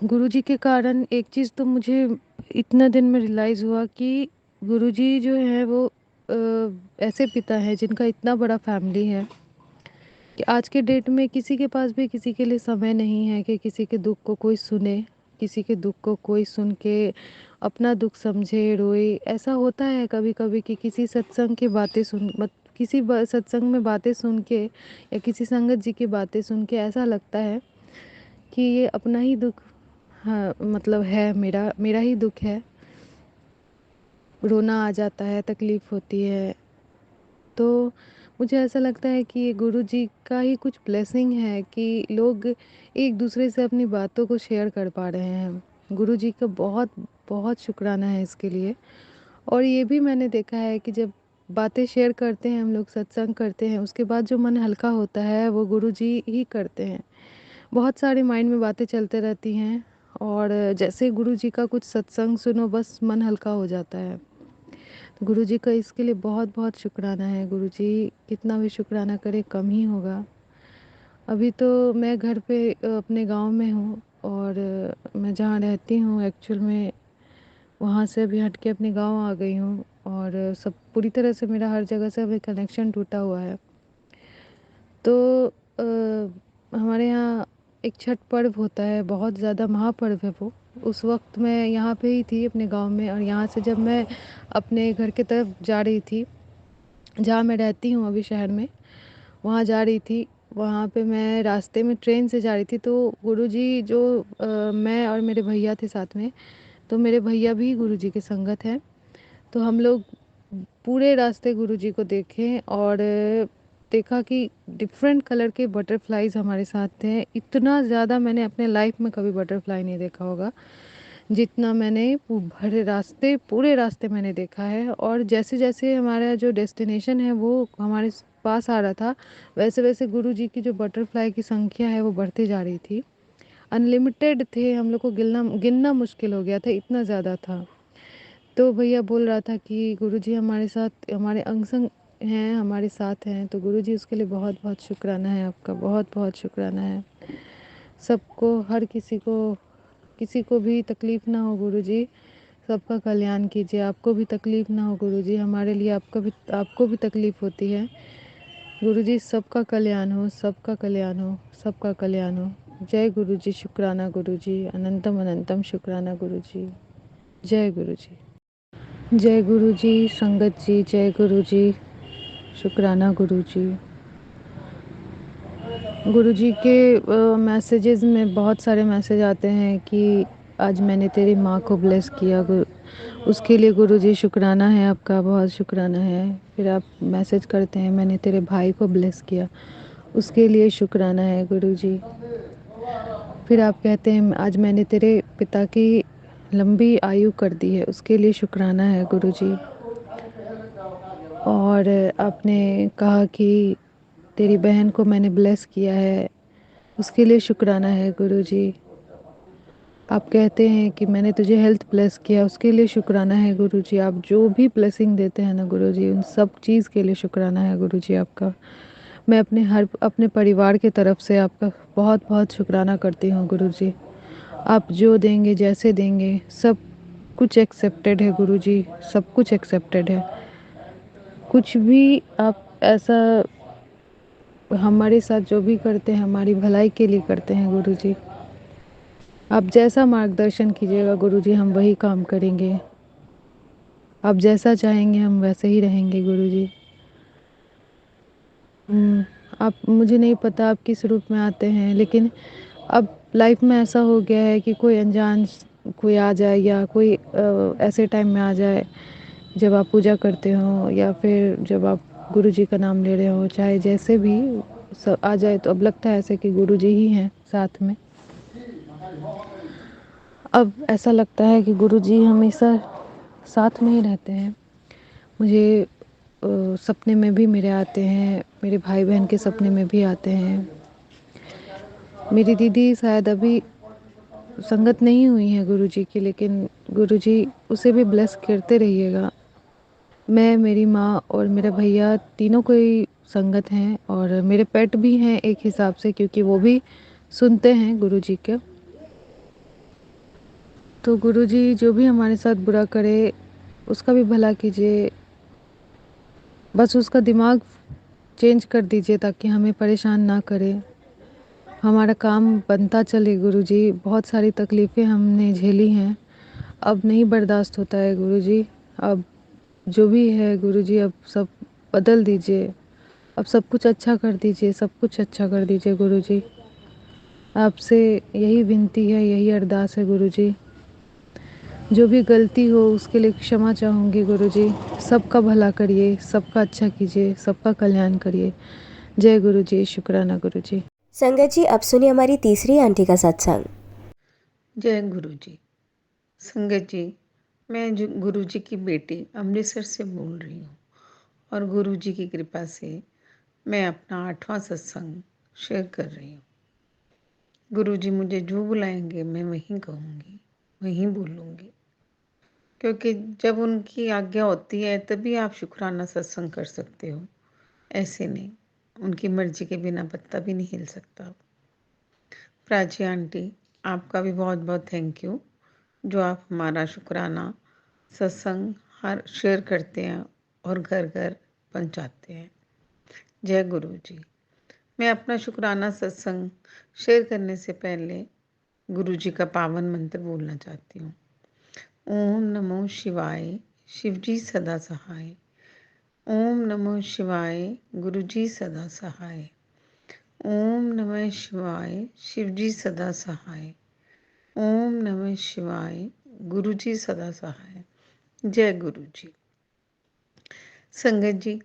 गुरुजी के कारण एक चीज़ तो मुझे इतना दिन में रियलाइज़ हुआ कि गुरुजी जो है वो ऐसे पिता हैं जिनका इतना बड़ा फैमिली है कि आज के डेट में किसी के पास भी किसी के लिए समय नहीं है कि किसी के दुख को कोई सुने, किसी के दुख को कोई सुन के अपना दुख समझे, रोए। ऐसा होता है कभी कभी कि किसी सत्संग की बातें सुन मत किसी सत्संग में बातें सुन के या किसी संगत जी की बातें सुन के ऐसा लगता है कि ये अपना ही दुख, हाँ मतलब है, मेरा मेरा ही दुख है। रोना आ जाता है, तकलीफ़ होती है। तो मुझे ऐसा लगता है कि ये गुरु जी का ही कुछ ब्लेसिंग है कि लोग एक दूसरे से अपनी बातों को शेयर कर पा रहे हैं। गुरु जी का बहुत बहुत शुक्राना है इसके लिए। और ये भी मैंने देखा है कि जब बातें शेयर करते हैं हम लोग, सत्संग करते हैं, उसके बाद जो मन हल्का होता है वो गुरु जी ही करते हैं। बहुत सारे माइंड में बातें चलते रहती हैं और जैसे गुरु जी का कुछ सत्संग सुनो बस मन हल्का हो जाता है। गुरु जी का इसके लिए बहुत बहुत शुक्राना है। गुरु जी कितना भी शुक्राना करे कम ही होगा। अभी तो मैं घर पे अपने गांव में हूँ और मैं जहाँ रहती हूँ एक्चुअल में वहाँ से अभी हट के अपने गांव आ गई हूँ और सब पूरी तरह से मेरा हर जगह से अभी कनेक्शन टूटा हुआ है। तो हमारे यहाँ एक छठ पर्व होता है, बहुत ज़्यादा महापर्व है वो। उस वक्त मैं यहाँ पे ही थी अपने गांव में और यहाँ से जब मैं अपने घर की तरफ जा रही थी, जहाँ मैं रहती हूँ अभी शहर में, वहाँ जा रही थी। वहाँ पे मैं रास्ते में ट्रेन से जा रही थी तो गुरुजी जो मैं और मेरे भैया थे साथ में, तो मेरे भैया भी गुरुजी के संगत हैं। तो हम लोग पूरे रास्ते गुरुजी को देखे और देखा कि डिफरेंट कलर के बटरफ्लाईज हमारे साथ थे। इतना ज़्यादा मैंने अपने लाइफ में कभी बटरफ्लाई नहीं देखा होगा जितना मैंने भरे रास्ते, पूरे रास्ते मैंने देखा है। और जैसे जैसे हमारा जो डेस्टिनेशन है वो हमारे पास आ रहा था, वैसे वैसे गुरु जी की जो बटरफ्लाई की संख्या है वो बढ़ती जा रही थी। अनलिमिटेड थे, हम लोग को गिनना गिनना मुश्किल हो गया था, इतना ज़्यादा था। तो भैया बोल रहा था कि गुरु जी हमारे साथ, हमारे अंग संग हैं, हमारे साथ हैं। तो गुरु जी उसके लिए बहुत बहुत शुक्राना है आपका, बहुत बहुत शुक्राना है। सबको, हर किसी को भी तकलीफ़ ना हो गुरुजी, सबका कल्याण कीजिए। आपको भी तकलीफ़ ना हो गुरुजी, हमारे लिए आपको भी तकलीफ़ होती है गुरुजी। सबका कल्याण हो, सबका कल्याण हो, सबका कल्याण हो। जय गुरुजी, शुक्राना गुरुजी, अनंतम अनंतम शुक्राना गुरुजी। जय गुरुजी। जय गुरुजी, संगत जी, जय गुरुजी, शुक्राना गुरुजी। गुरुजी के मैसेजेस में बहुत सारे मैसेज आते हैं कि आज मैंने तेरी माँ को ब्लेस किया, उसके लिए गुरुजी शुक्राना है आपका, बहुत शुक्राना है। फिर आप मैसेज करते हैं मैंने तेरे भाई को ब्लेस किया, उसके लिए शुक्राना है गुरुजी। फिर आप कहते हैं आज मैंने तेरे पिता की लंबी आयु कर दी है, उसके लिए शुक्राना है गुरुजी। और आपने कहा कि तेरी बहन को मैंने ब्लेस किया है, उसके लिए शुक्राना है गुरुजी। आप कहते हैं कि मैंने तुझे हेल्थ ब्लेस किया, उसके लिए शुक्राना है गुरुजी। आप जो भी ब्लेसिंग देते हैं ना गुरुजी, उन सब चीज़ के लिए शुक्राना है गुरुजी आपका। मैं अपने परिवार की तरफ से आपका बहुत बहुत शुक्राना करती हूँ गुरुजी। आप जो देंगे, जैसे देंगे, सब कुछ एक्सेप्टेड है गुरुजी, सब कुछ एक्सेप्टेड है। कुछ भी आप ऐसा हमारे साथ जो भी करते हैं हमारी भलाई के लिए करते हैं गुरुजी। आप जैसा मार्गदर्शन कीजिएगा गुरुजी, हम वही काम करेंगे। आप जैसा चाहेंगे हम वैसे ही रहेंगे गुरुजी। आप, मुझे नहीं पता आप किस रूप में आते हैं, लेकिन अब लाइफ में ऐसा हो गया है कि कोई अनजान कोई आ जाए या कोई ऐसे टाइम में आ जाए जब आप पूजा करते हो या फिर जब आप गुरुजी का नाम ले रहे हो, चाहे जैसे भी सब आ जाए, तो अब लगता है ऐसे कि गुरुजी ही हैं साथ में। अब ऐसा लगता है कि गुरुजी हमेशा साथ में ही रहते हैं। मुझे सपने में भी मेरे आते हैं, मेरे भाई बहन के सपने में भी आते हैं। मेरी दीदी शायद अभी संगत नहीं हुई है गुरुजी की, लेकिन गुरुजी उसे भी ब्लेस करते रहिएगा। मैं, मेरी माँ और मेरा भैया तीनों को ही संगत हैं और मेरे पेट भी हैं एक हिसाब से, क्योंकि वो भी सुनते हैं गुरुजी के। तो गुरुजी जो भी हमारे साथ बुरा करे उसका भी भला कीजिए, बस उसका दिमाग चेंज कर दीजिए ताकि हमें परेशान ना करे, हमारा काम बनता चले गुरुजी। बहुत सारी तकलीफ़ें हमने झेली हैं, अब नहीं बर्दाश्त होता है गुरुजी। अब जो भी है गुरुजी, अब सब बदल दीजिए, अब सब कुछ अच्छा कर दीजिए, सब कुछ अच्छा कर दीजिए गुरुजी। आपसे यही विनती है, यही अरदास है गुरुजी। जो भी गलती हो उसके लिए क्षमा चाहूँगी गुरुजी। सबका भला करिए, सबका अच्छा कीजिए, सबका कल्याण करिए। जय गुरुजी, शुक्राना गुरुजी। संगत जी, अब सुनिए हमारी तीसरी आंटी का सत्संग। जय गुरु जी। संगत जी, मैं गुरु जी की बेटी अमृतसर से बोल रही हूँ और गुरु जी की कृपा से मैं अपना 8वां सत्संग शेयर कर रही हूँ। गुरु जी मुझे जो बुलाएंगे मैं वहीं कहूँगी, वहीं बोलूँगी, क्योंकि जब उनकी आज्ञा होती है तभी आप शुक्राना सत्संग कर सकते हो, ऐसे नहीं। उनकी मर्जी के बिना पत्ता भी नहीं हिल सकता। प्राची आंटी, आपका भी बहुत बहुत थैंक यू, जो आप हमारा शुक्राना सत्संग हर शेयर करते हैं और घर घर पहुंचाते हैं। जय गुरु जी। मैं अपना शुक्राना सत्संग शेयर करने से पहले गुरु जी का पावन मंत्र बोलना चाहती हूँ। ओम नमो शिवाय, शिव जी सदा सहाय। ओम नमो शिवाय, गुरु जी सदा सहाय। ओम नमः शिवाय, शिव जी सदा सहाय। ओम नमः शिवाय, गुरु जी सदा सहाय। जय गुरु जी। संगत जी,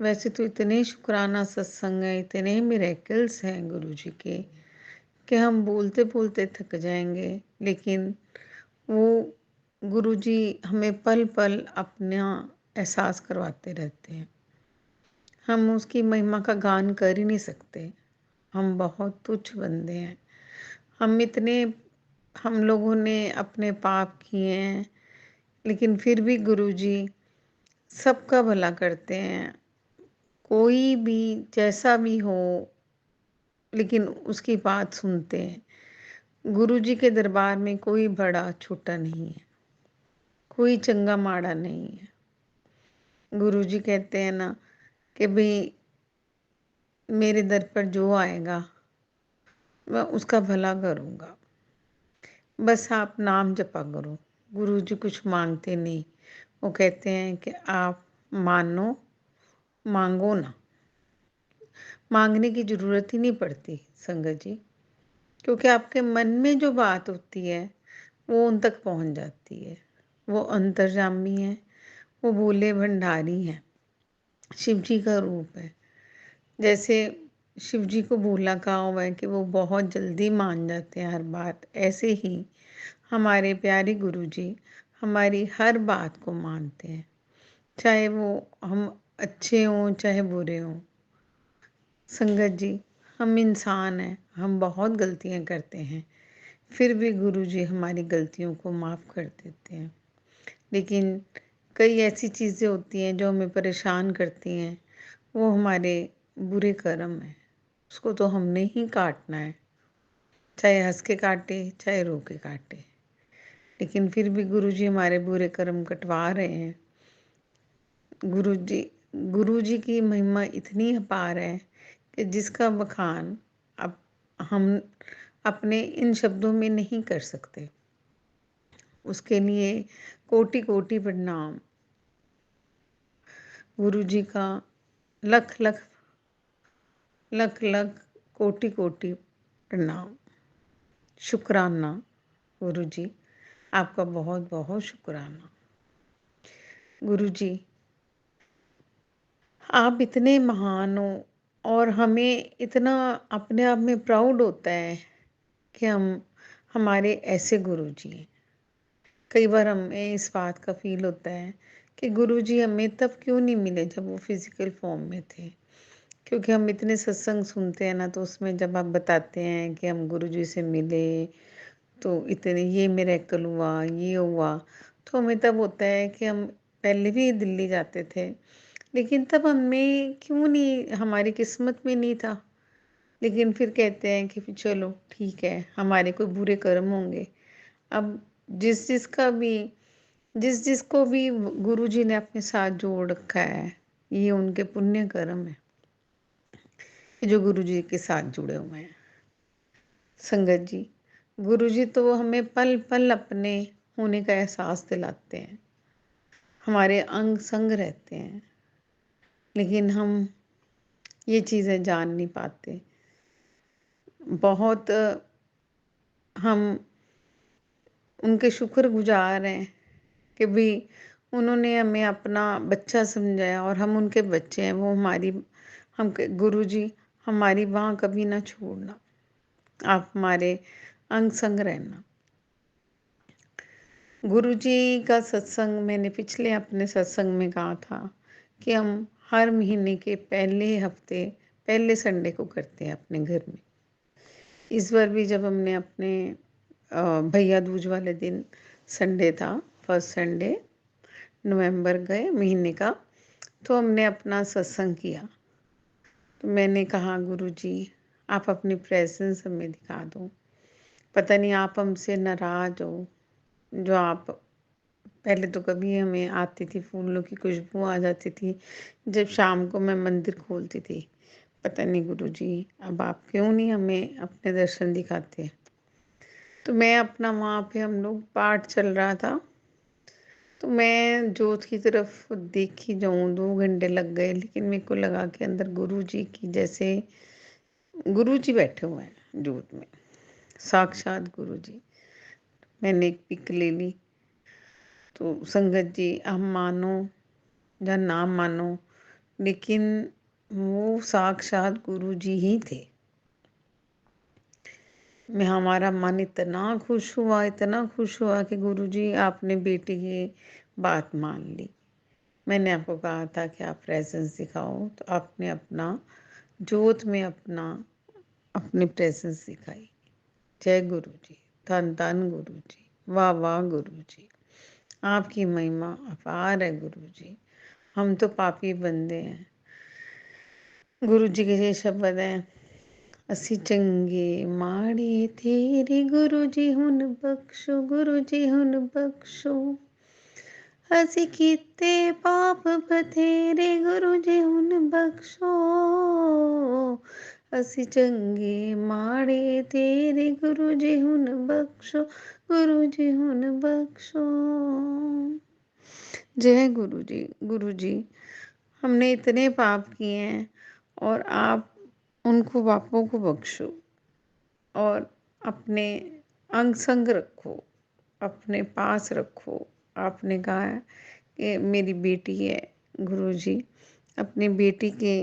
वैसे तो इतने शुक्राना सत्संग है, इतने मिरेकल्स हैं गुरु जी के कि हम बोलते बोलते थक जाएंगे, लेकिन वो गुरु जी हमें पल पल अपना एहसास करवाते रहते हैं। हम उसकी महिमा का गान कर ही नहीं सकते, हम बहुत तुच्छ बंदे हैं। हम लोगों ने अपने पाप किए हैं, लेकिन फिर भी गुरु जी सबका भला करते हैं। कोई भी जैसा भी हो, लेकिन उसकी बात सुनते हैं। गुरु जी के दरबार में कोई बड़ा छोटा नहीं है, कोई चंगा माड़ा नहीं है। गुरु जी कहते हैं ना कि भाई मेरे दर पर जो आएगा मैं उसका भला करूँगा, बस आप नाम जपा करो। गुरु जी कुछ मांगते नहीं, वो कहते हैं कि आप मानो, मांगो ना। मांगने की ज़रूरत ही नहीं पड़ती संगत जी, क्योंकि आपके मन में जो बात होती है वो उन तक पहुंच जाती है। वो अंतर्यामी है, वो भोले भंडारी हैं, शिव जी का रूप है। जैसे शिव जी को भोला कहा हुआ है कि वो बहुत जल्दी मान जाते हैं हर बात, ऐसे ही हमारे प्यारे गुरु जी हमारी हर बात को मानते हैं, चाहे वो हम अच्छे हों चाहे बुरे हों। संगत जी, हम इंसान हैं, हम बहुत गलतियां करते हैं, फिर भी गुरु जी हमारी गलतियों को माफ़ कर देते हैं। लेकिन कई ऐसी चीज़ें होती हैं जो हमें परेशान करती हैं, वो हमारे बुरे कर्म हैं, उसको तो हमने ही काटना है, चाहे हंस के काटे चाहे रो के काटे। लेकिन फिर भी गुरु जी हमारे बुरे कर्म कटवा रहे हैं। गुरु जी की महिमा इतनी अपार है कि जिसका बखान अब हम अपने इन शब्दों में नहीं कर सकते। उसके लिए कोटि कोटि प्रणाम। गुरु जी का लख लख लख लख कोटि कोटि प्रणाम, शुक्राना। गुरु जी आपका बहुत बहुत शुक्राना। गुरु जी आप इतने महान हो और हमें इतना अपने आप में प्राउड होता है कि हमारे ऐसे गुरु जी हैं। कई बार हमें इस बात का फील होता है कि गुरु जी हमें तब क्यों नहीं मिले जब वो फिज़िकल फॉर्म में थे, क्योंकि हम इतने सत्संग सुनते हैं ना, तो उसमें जब आप बताते हैं कि हम गुरु जी से मिले तो इतने ये मिरेकल हुआ, ये हुआ, तो हमें तब होता है कि हम पहले भी दिल्ली जाते थे, लेकिन तब हमें क्यों नहीं, हमारी किस्मत में नहीं था। लेकिन फिर कहते हैं कि फिर चलो ठीक है, हमारे कोई बुरे कर्म होंगे। अब जिसका भी जिस जिसको भी गुरु जी ने अपने साथ जोड़ रखा है, ये उनके पुण्य कर्म है कि जो गुरु जी के साथ जुड़े हुए हैं। संगत जी, गुरु जी तो हमें पल पल अपने होने का एहसास दिलाते हैं, हमारे अंग संग रहते हैं, लेकिन हम ये चीज़ें जान नहीं पाते। बहुत हम उनके शुक्रगुजार हैं कि भी उन्होंने हमें अपना बच्चा समझाया और हम उनके बच्चे हैं। वो हमारी हम गुरु जी हमारी बाँह कभी ना छोड़ना, आप हमारे अंग संग रहना। गुरु जी का सत्संग मैंने पिछले अपने सत्संग में कहा था कि हम हर महीने के पहले हफ्ते पहले संडे को करते हैं अपने घर में। इस बार भी जब हमने अपने भैया दूज वाले दिन संडे था, फर्स्ट संडे नवंबर गए महीने का, तो हमने अपना सत्संग किया। तो मैंने कहा गुरु जी आप अपनी प्रेजेंस हमें दिखा दो, पता नहीं आप हमसे नाराज हो। जो आप पहले तो कभी हमें आती थी, फूलों की खुशबू आ जाती थी जब शाम को मैं मंदिर खोलती थी। पता नहीं गुरु जी अब आप क्यों नहीं हमें अपने दर्शन दिखाते। तो मैं अपना वहाँ पे हम लोग पाठ चल रहा था, तो मैं जोत की तरफ देखी जाऊँ, 2 घंटे लग गए, लेकिन मेरे को लगा कि अंदर गुरु जी की जैसे गुरु जी बैठे हुए हैं जोत में, साक्षात गुरु जी। मैंने एक पिक ले ली। तो संगत जी हम मानो या ना मानो, लेकिन वो साक्षात गुरु जी ही थे। मैं हमारा मन इतना खुश हुआ, इतना खुश हुआ कि गुरु जी आपने बेटी की बात मान ली। मैंने आपको कहा था कि आप प्रेजेंस दिखाओ, तो आपने अपना जोत में अपनी प्रेजेंस दिखाई। जय गुरु जी, धन धन गुरु जी, वाह वाह गुरु जी, आपकी महिमा अपार है गुरु जी। हम तो पापी बंदे हैं। गुरु जी के ये शब्द हैं, ਅਸੀਂ ਚੰਗੇ ਮਾੜੇ ਤੇਰੇ ਗੁਰੂ ਜੀ ਹੁਣ ਬਖਸ਼ੋ, ਗੁਰੂ ਜੀ ਹੁਣ ਬਖਸ਼ੋ। ਅਸੀਂ ਕੀਤੇ ਪਾਪ ਬਥੇਰੇ ਗੁਰੂ ਜੀ ਹੁਣ ਬਖਸ਼ੋ। ਅਸੀਂ ਚੰਗੇ ਮਾੜੇ ਤੇਰੇ ਗੁਰੂ ਜੀ ਹੁਣ ਬਖਸ਼ੋ, ਗੁਰੂ ਜੀ ਹੁਣ ਬਖਸ਼ੋ। जय गुरु जी। गुरु जी हमने इतने पाप किए हैं और आप उनको पापों को बख्शो और अपने अंग संग रखो, अपने पास रखो। आपने कहा है कि मेरी बेटी है गुरु जी, अपनी बेटी के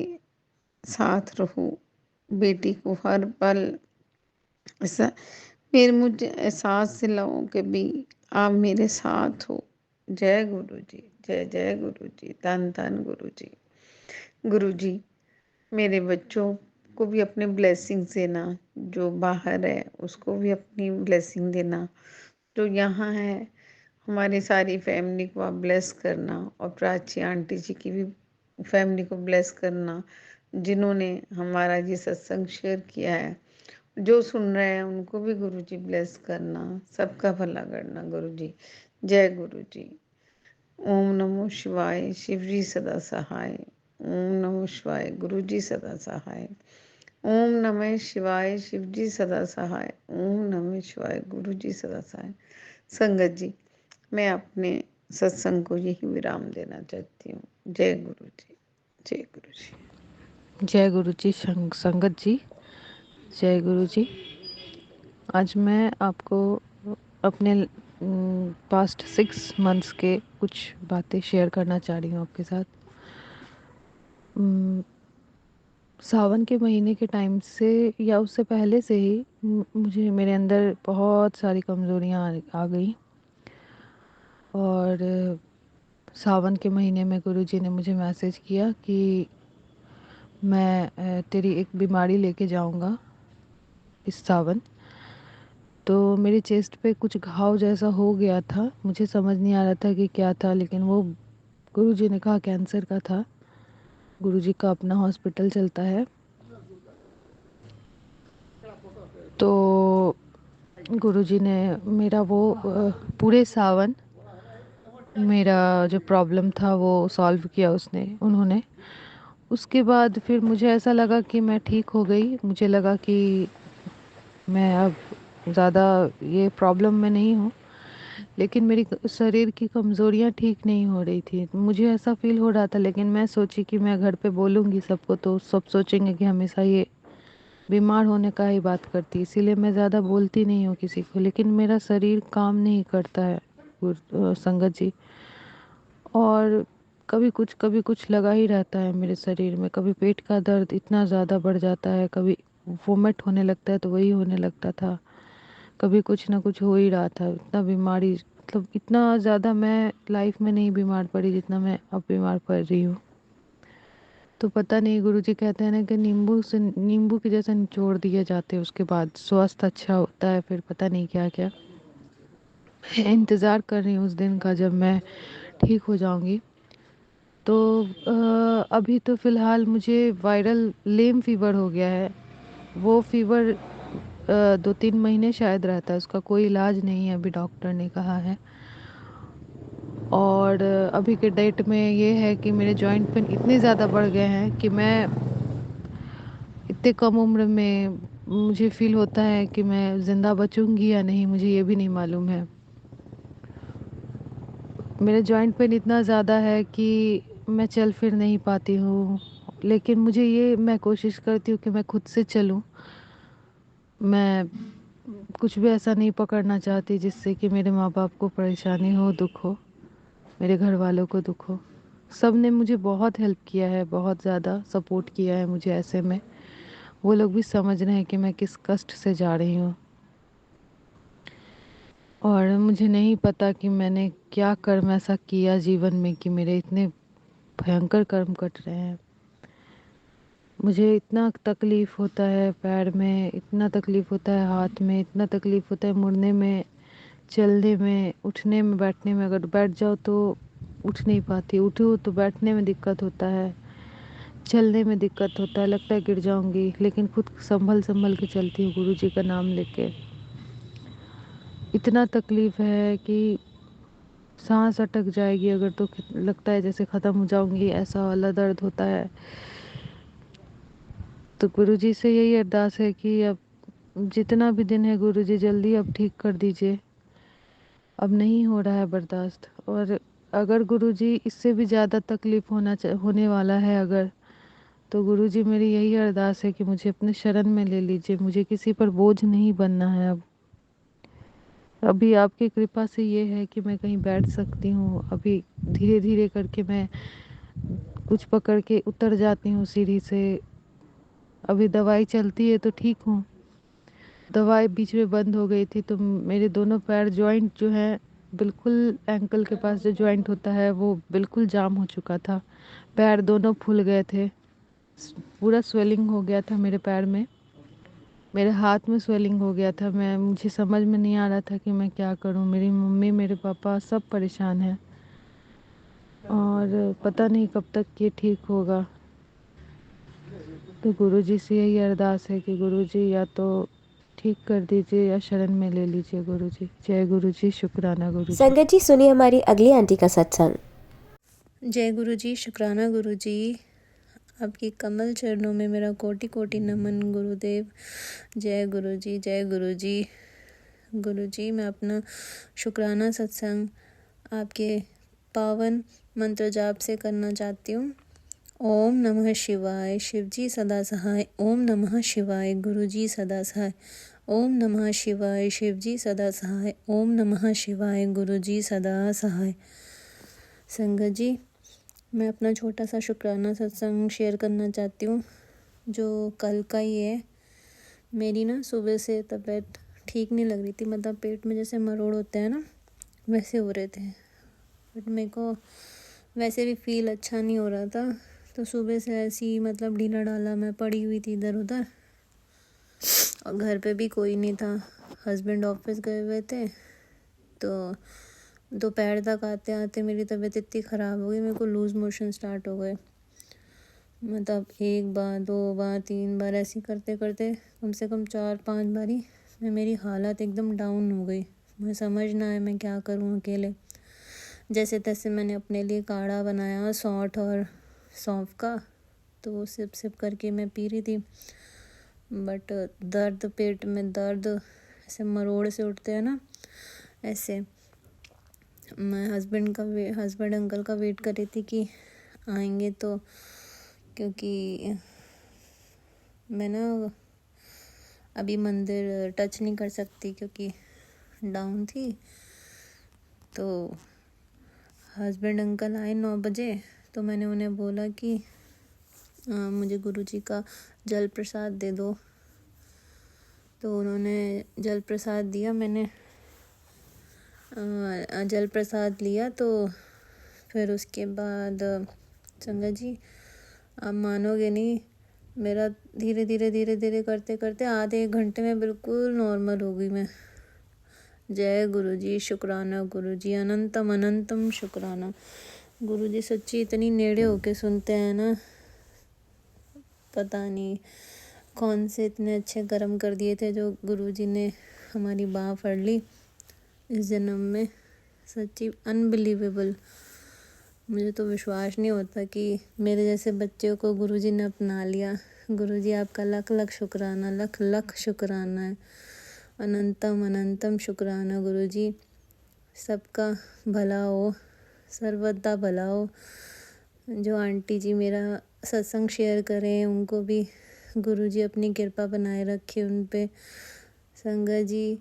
साथ रहो, बेटी को हर पल ऐसा फिर मुझे एहसास दिलाओ कि भी आप मेरे साथ हो। जय गुरु जी, जय जय गुरु जी, धन धन गुरु जी। गुरु जी मेरे बच्चों को भी अपने ब्लेसिंग देना, जो बाहर है उसको भी अपनी ब्लेसिंग देना, जो यहाँ है हमारी सारी फैमिली को आप ब्लेस करना, और प्राची आंटी जी की भी फैमिली को ब्लेस करना, जिन्होंने हमारा ये सत्संग शेयर किया है। जो सुन रहे हैं उनको भी गुरु जी ब्लेस करना, सबका भला करना गुरु जी। जय गुरु जी। ओम नमो शिवाय, शिव जी सदा सहाय। ओम नमो शिवाय, गुरु जी सदा सहाय। ओम नमः शिवाय, शिव जी सदा सहाय। ओम नमः शिवाय, गुरु जी सदा सहाय। संगत जी मैं अपने सत्संग को यही विराम देना चाहती हूँ। जय गुरु जी, जय गुरु जी। जय गुरु जी। संगत जी, जय गुरु जी। आज मैं आपको अपने पास्ट 6 मंथ्स के कुछ बातें शेयर करना चाह रही हूँ आपके साथ। सावन के महीने के टाइम से या उससे पहले से ही मुझे मेरे अंदर बहुत सारी कमज़ोरियाँ आ गई, और सावन के महीने में गुरुजी ने मुझे मैसेज किया कि मैं तेरी एक बीमारी लेके जाऊंगा इस सावन। तो मेरे चेस्ट पे कुछ घाव जैसा हो गया था, मुझे समझ नहीं आ रहा था कि क्या था, लेकिन वो गुरुजी ने कहा कैंसर का था। गुरुजी का अपना हॉस्पिटल चलता है। तो गुरुजी ने मेरा वो पूरे सावन मेरा जो प्रॉब्लम था वो सॉल्व किया उन्होंने। उसके बाद फिर मुझे ऐसा लगा कि मैं ठीक हो गई। मुझे लगा कि मैं अब ज़्यादा ये प्रॉब्लम में नहीं हूँ। लेकिन मेरी शरीर की कमज़ोरियाँ ठीक नहीं हो रही थी। मुझे ऐसा फील हो रहा था, लेकिन मैं सोची कि मैं घर पे बोलूँगी सबको तो सब सोचेंगे कि हमेशा ये बीमार होने का ही बात करती। इसीलिए मैं ज़्यादा बोलती नहीं हूँ किसी को। लेकिन मेरा शरीर काम नहीं करता है संगत जी। और कभी कुछ लगा ही रहता है मेरे शरीर में। कभी पेट का दर्द इतना ज़्यादा बढ़ जाता है, कभी वोमिट होने लगता है तो वही होने लगता था। कभी कुछ ना कुछ हो ही रहा था। इतना बीमारी, मतलब इतना ज़्यादा मैं लाइफ में नहीं बीमार पड़ी जितना मैं अब बीमार पड़ रही हूँ। तो पता नहीं, गुरुजी कहते हैं ना कि नींबू के जैसा निचोड़ दिए जाते हैं, उसके बाद स्वास्थ्य अच्छा होता है। फिर पता नहीं क्या क्या। मैं इंतज़ार कर रही हूँ उस दिन का जब मैं ठीक हो जाऊंगी। तो अभी तो फ़िलहाल मुझे वायरल लेम फीवर हो गया है। वो फीवर 2-3 महीने शायद रहता है। उसका कोई इलाज नहीं है, अभी डॉक्टर ने कहा है। और अभी के डेट में ये है कि मेरे जॉइंट पेन इतने ज़्यादा बढ़ गए हैं कि मैं इतने कम उम्र में मुझे फील होता है कि मैं ज़िंदा बचूंगी या नहीं, मुझे ये भी नहीं मालूम है। मेरे जॉइंट पेन इतना ज़्यादा है कि मैं चल फिर नहीं पाती हूँ। लेकिन मैं कोशिश करती हूँ कि मैं खुद से चलूँ। मैं कुछ भी ऐसा नहीं पकड़ना चाहती जिससे कि मेरे माँ बाप को परेशानी हो, दुख हो, मेरे घर वालों को दुख हो। सब ने मुझे बहुत हेल्प किया है, बहुत ज़्यादा सपोर्ट किया है मुझे ऐसे में। वो लोग भी समझ रहे हैं कि मैं किस कष्ट से जा रही हूँ। और मुझे नहीं पता कि मैंने क्या कर्म ऐसा किया जीवन में कि मेरे इतने भयंकर कर्म कट रहे हैं। मुझे इतना तकलीफ़ होता है पैर में, इतना तकलीफ़ होता है हाथ में, इतना तकलीफ़ होता है मुड़ने में, चलने में, उठने में, बैठने में। अगर बैठ जाओ तो उठ नहीं पाती, उठो तो बैठने में दिक्कत होता है, चलने में दिक्कत होता है, लगता है गिर जाऊंगी। लेकिन खुद संभल संभल के चलती हूँ गुरु जी का नाम लेके। इतना तकलीफ़ है कि सांस अटक जाएगी अगर तो लगता है जैसे ख़त्म हो जाऊंगी, ऐसा वाला दर्द होता है। तो गुरु जी से यही अरदास है कि अब जितना भी दिन है गुरु जी जल्दी अब ठीक कर दीजिए। अब नहीं हो रहा है बर्दाश्त। और अगर गुरु जी इससे भी ज़्यादा तकलीफ़ होने वाला है अगर, तो गुरु जी मेरी यही अरदास है कि मुझे अपने शरण में ले लीजिए। मुझे किसी पर बोझ नहीं बनना है अब। अभी आपकी कृपा से ये है कि मैं कहीं बैठ सकती हूँ। अभी धीरे धीरे करके मैं कुछ पकड़ के उतर जाती हूँ सीढ़ी से। अभी दवाई चलती है तो ठीक हूँ। दवाई बीच में बंद हो गई थी तो मेरे दोनों पैर जॉइंट जो है, बिल्कुल एंकल के पास जो जॉइंट होता है वो बिल्कुल जाम हो चुका था। पैर दोनों फूल गए थे, पूरा स्वेलिंग हो गया था मेरे पैर में। मेरे हाथ में स्वेलिंग हो गया था। मुझे समझ में नहीं आ रहा था कि मैं क्या करूं। मेरी मम्मी, मेरे पापा सब परेशान हैं और पता नहीं कब तक ये ठीक होगा। तो गुरुजी से यही अरदास है कि गुरुजी या तो ठीक कर दीजिए या शरण में ले लीजिए गुरुजी। जय गुरुजी, शुक्राना गुरुजी। संगत जी, सुनिए हमारी अगली आंटी का सत्संग। जय गुरु जी, शुक्राना गुरु जी। आपकी कमल चरणों में मेरा कोटि कोटि नमन गुरुदेव। जय गुरु जी, जय गुरु जी। गुरु जी, मैं अपना शुक्राना सत्संग आपके पावन मंत्र जाप से करना चाहती हूँ। ओम नमः शिवाय, शिव जी सदा सहाय। ओम नमः शिवाय, गुरु जी सदा सहाय। ओम नमः शिवाय, शिव जी सदा सहाय। ओम नमः शिवाय, गुरु जी सदा सहाय। संगत जी, मैं अपना छोटा सा शुक्राना सत्संग शेयर करना चाहती हूँ, जो कल का ही है। मेरी ना सुबह से तबीयत ठीक नहीं लग रही थी। मतलब पेट में जैसे मरोड़ होते हैं ना, वैसे हो रहे थे। बट मेरे को वैसे भी फील अच्छा नहीं हो रहा था। तो सुबह से ऐसी मतलब ढीला ढाला मैं पड़ी हुई थी इधर उधर। और घर पे भी कोई नहीं था, हस्बैंड ऑफिस गए हुए थे। तो दोपहर तक आते आते मेरी तबीयत इतनी ख़राब हो गई, मेरे को लूज़ मोशन स्टार्ट हो गए। मतलब 1 बार, 2 बार, 3 बार ऐसे करते करते कम से कम 4-5 बारी में मेरी हालत एकदम डाउन हो गई। मुझे समझ ना आए मैं क्या करूं अकेले। जैसे तैसे मैंने अपने लिए काढ़ा बनाया सौंठ और सौंफ का, तो वो सिप सिप करके मैं पी रही थी। बट दर्द, पेट में दर्द ऐसे मरोड़ से उठते हैं ना, ऐसे। मैं हस्बैंड अंकल का वेट कर रही थी कि आएंगे, तो क्योंकि मैं ना अभी मंदिर टच नहीं कर सकती क्योंकि डाउन थी। तो हस्बैंड अंकल आए 9 बजे, तो मैंने उन्हें बोला कि मुझे गुरुजी का जल प्रसाद दे दो। तो उन्होंने जल प्रसाद दिया। मैंने जल प्रसाद लिया। तो फिर उसके बाद संगत जी, आप मानोगे नहीं, मेरा धीरे धीरे करते करते आधे 1 घंटे में बिल्कुल नॉर्मल हो गई मैं। जय गुरुजी, शुक्राना गुरुजी, अनंतम अनंतम शुक्राना। गुरुजी सच्ची इतनी नेड़े होके सुनते हैं ना, पता नहीं कौन से इतने अच्छे कर्म कर दिए थे जो गुरुजी ने हमारी बाह फड़ ली इस जन्म में। सच्ची अनबिलीवेबल। मुझे तो विश्वास नहीं होता कि मेरे जैसे बच्चे को गुरुजी ने अपना लिया। गुरुजी आपका लख लख शुक्राना, लख लख शुक्राना है। अनंतम अनंतम शुक्राना गुरुजी। सबका भला हो, सर्वदा भला हो। जो आंटी जी मेरा सत्संग शेयर करें, उनको भी गुरुजी अपनी कृपा बनाए रखे उन पे। संगत जी,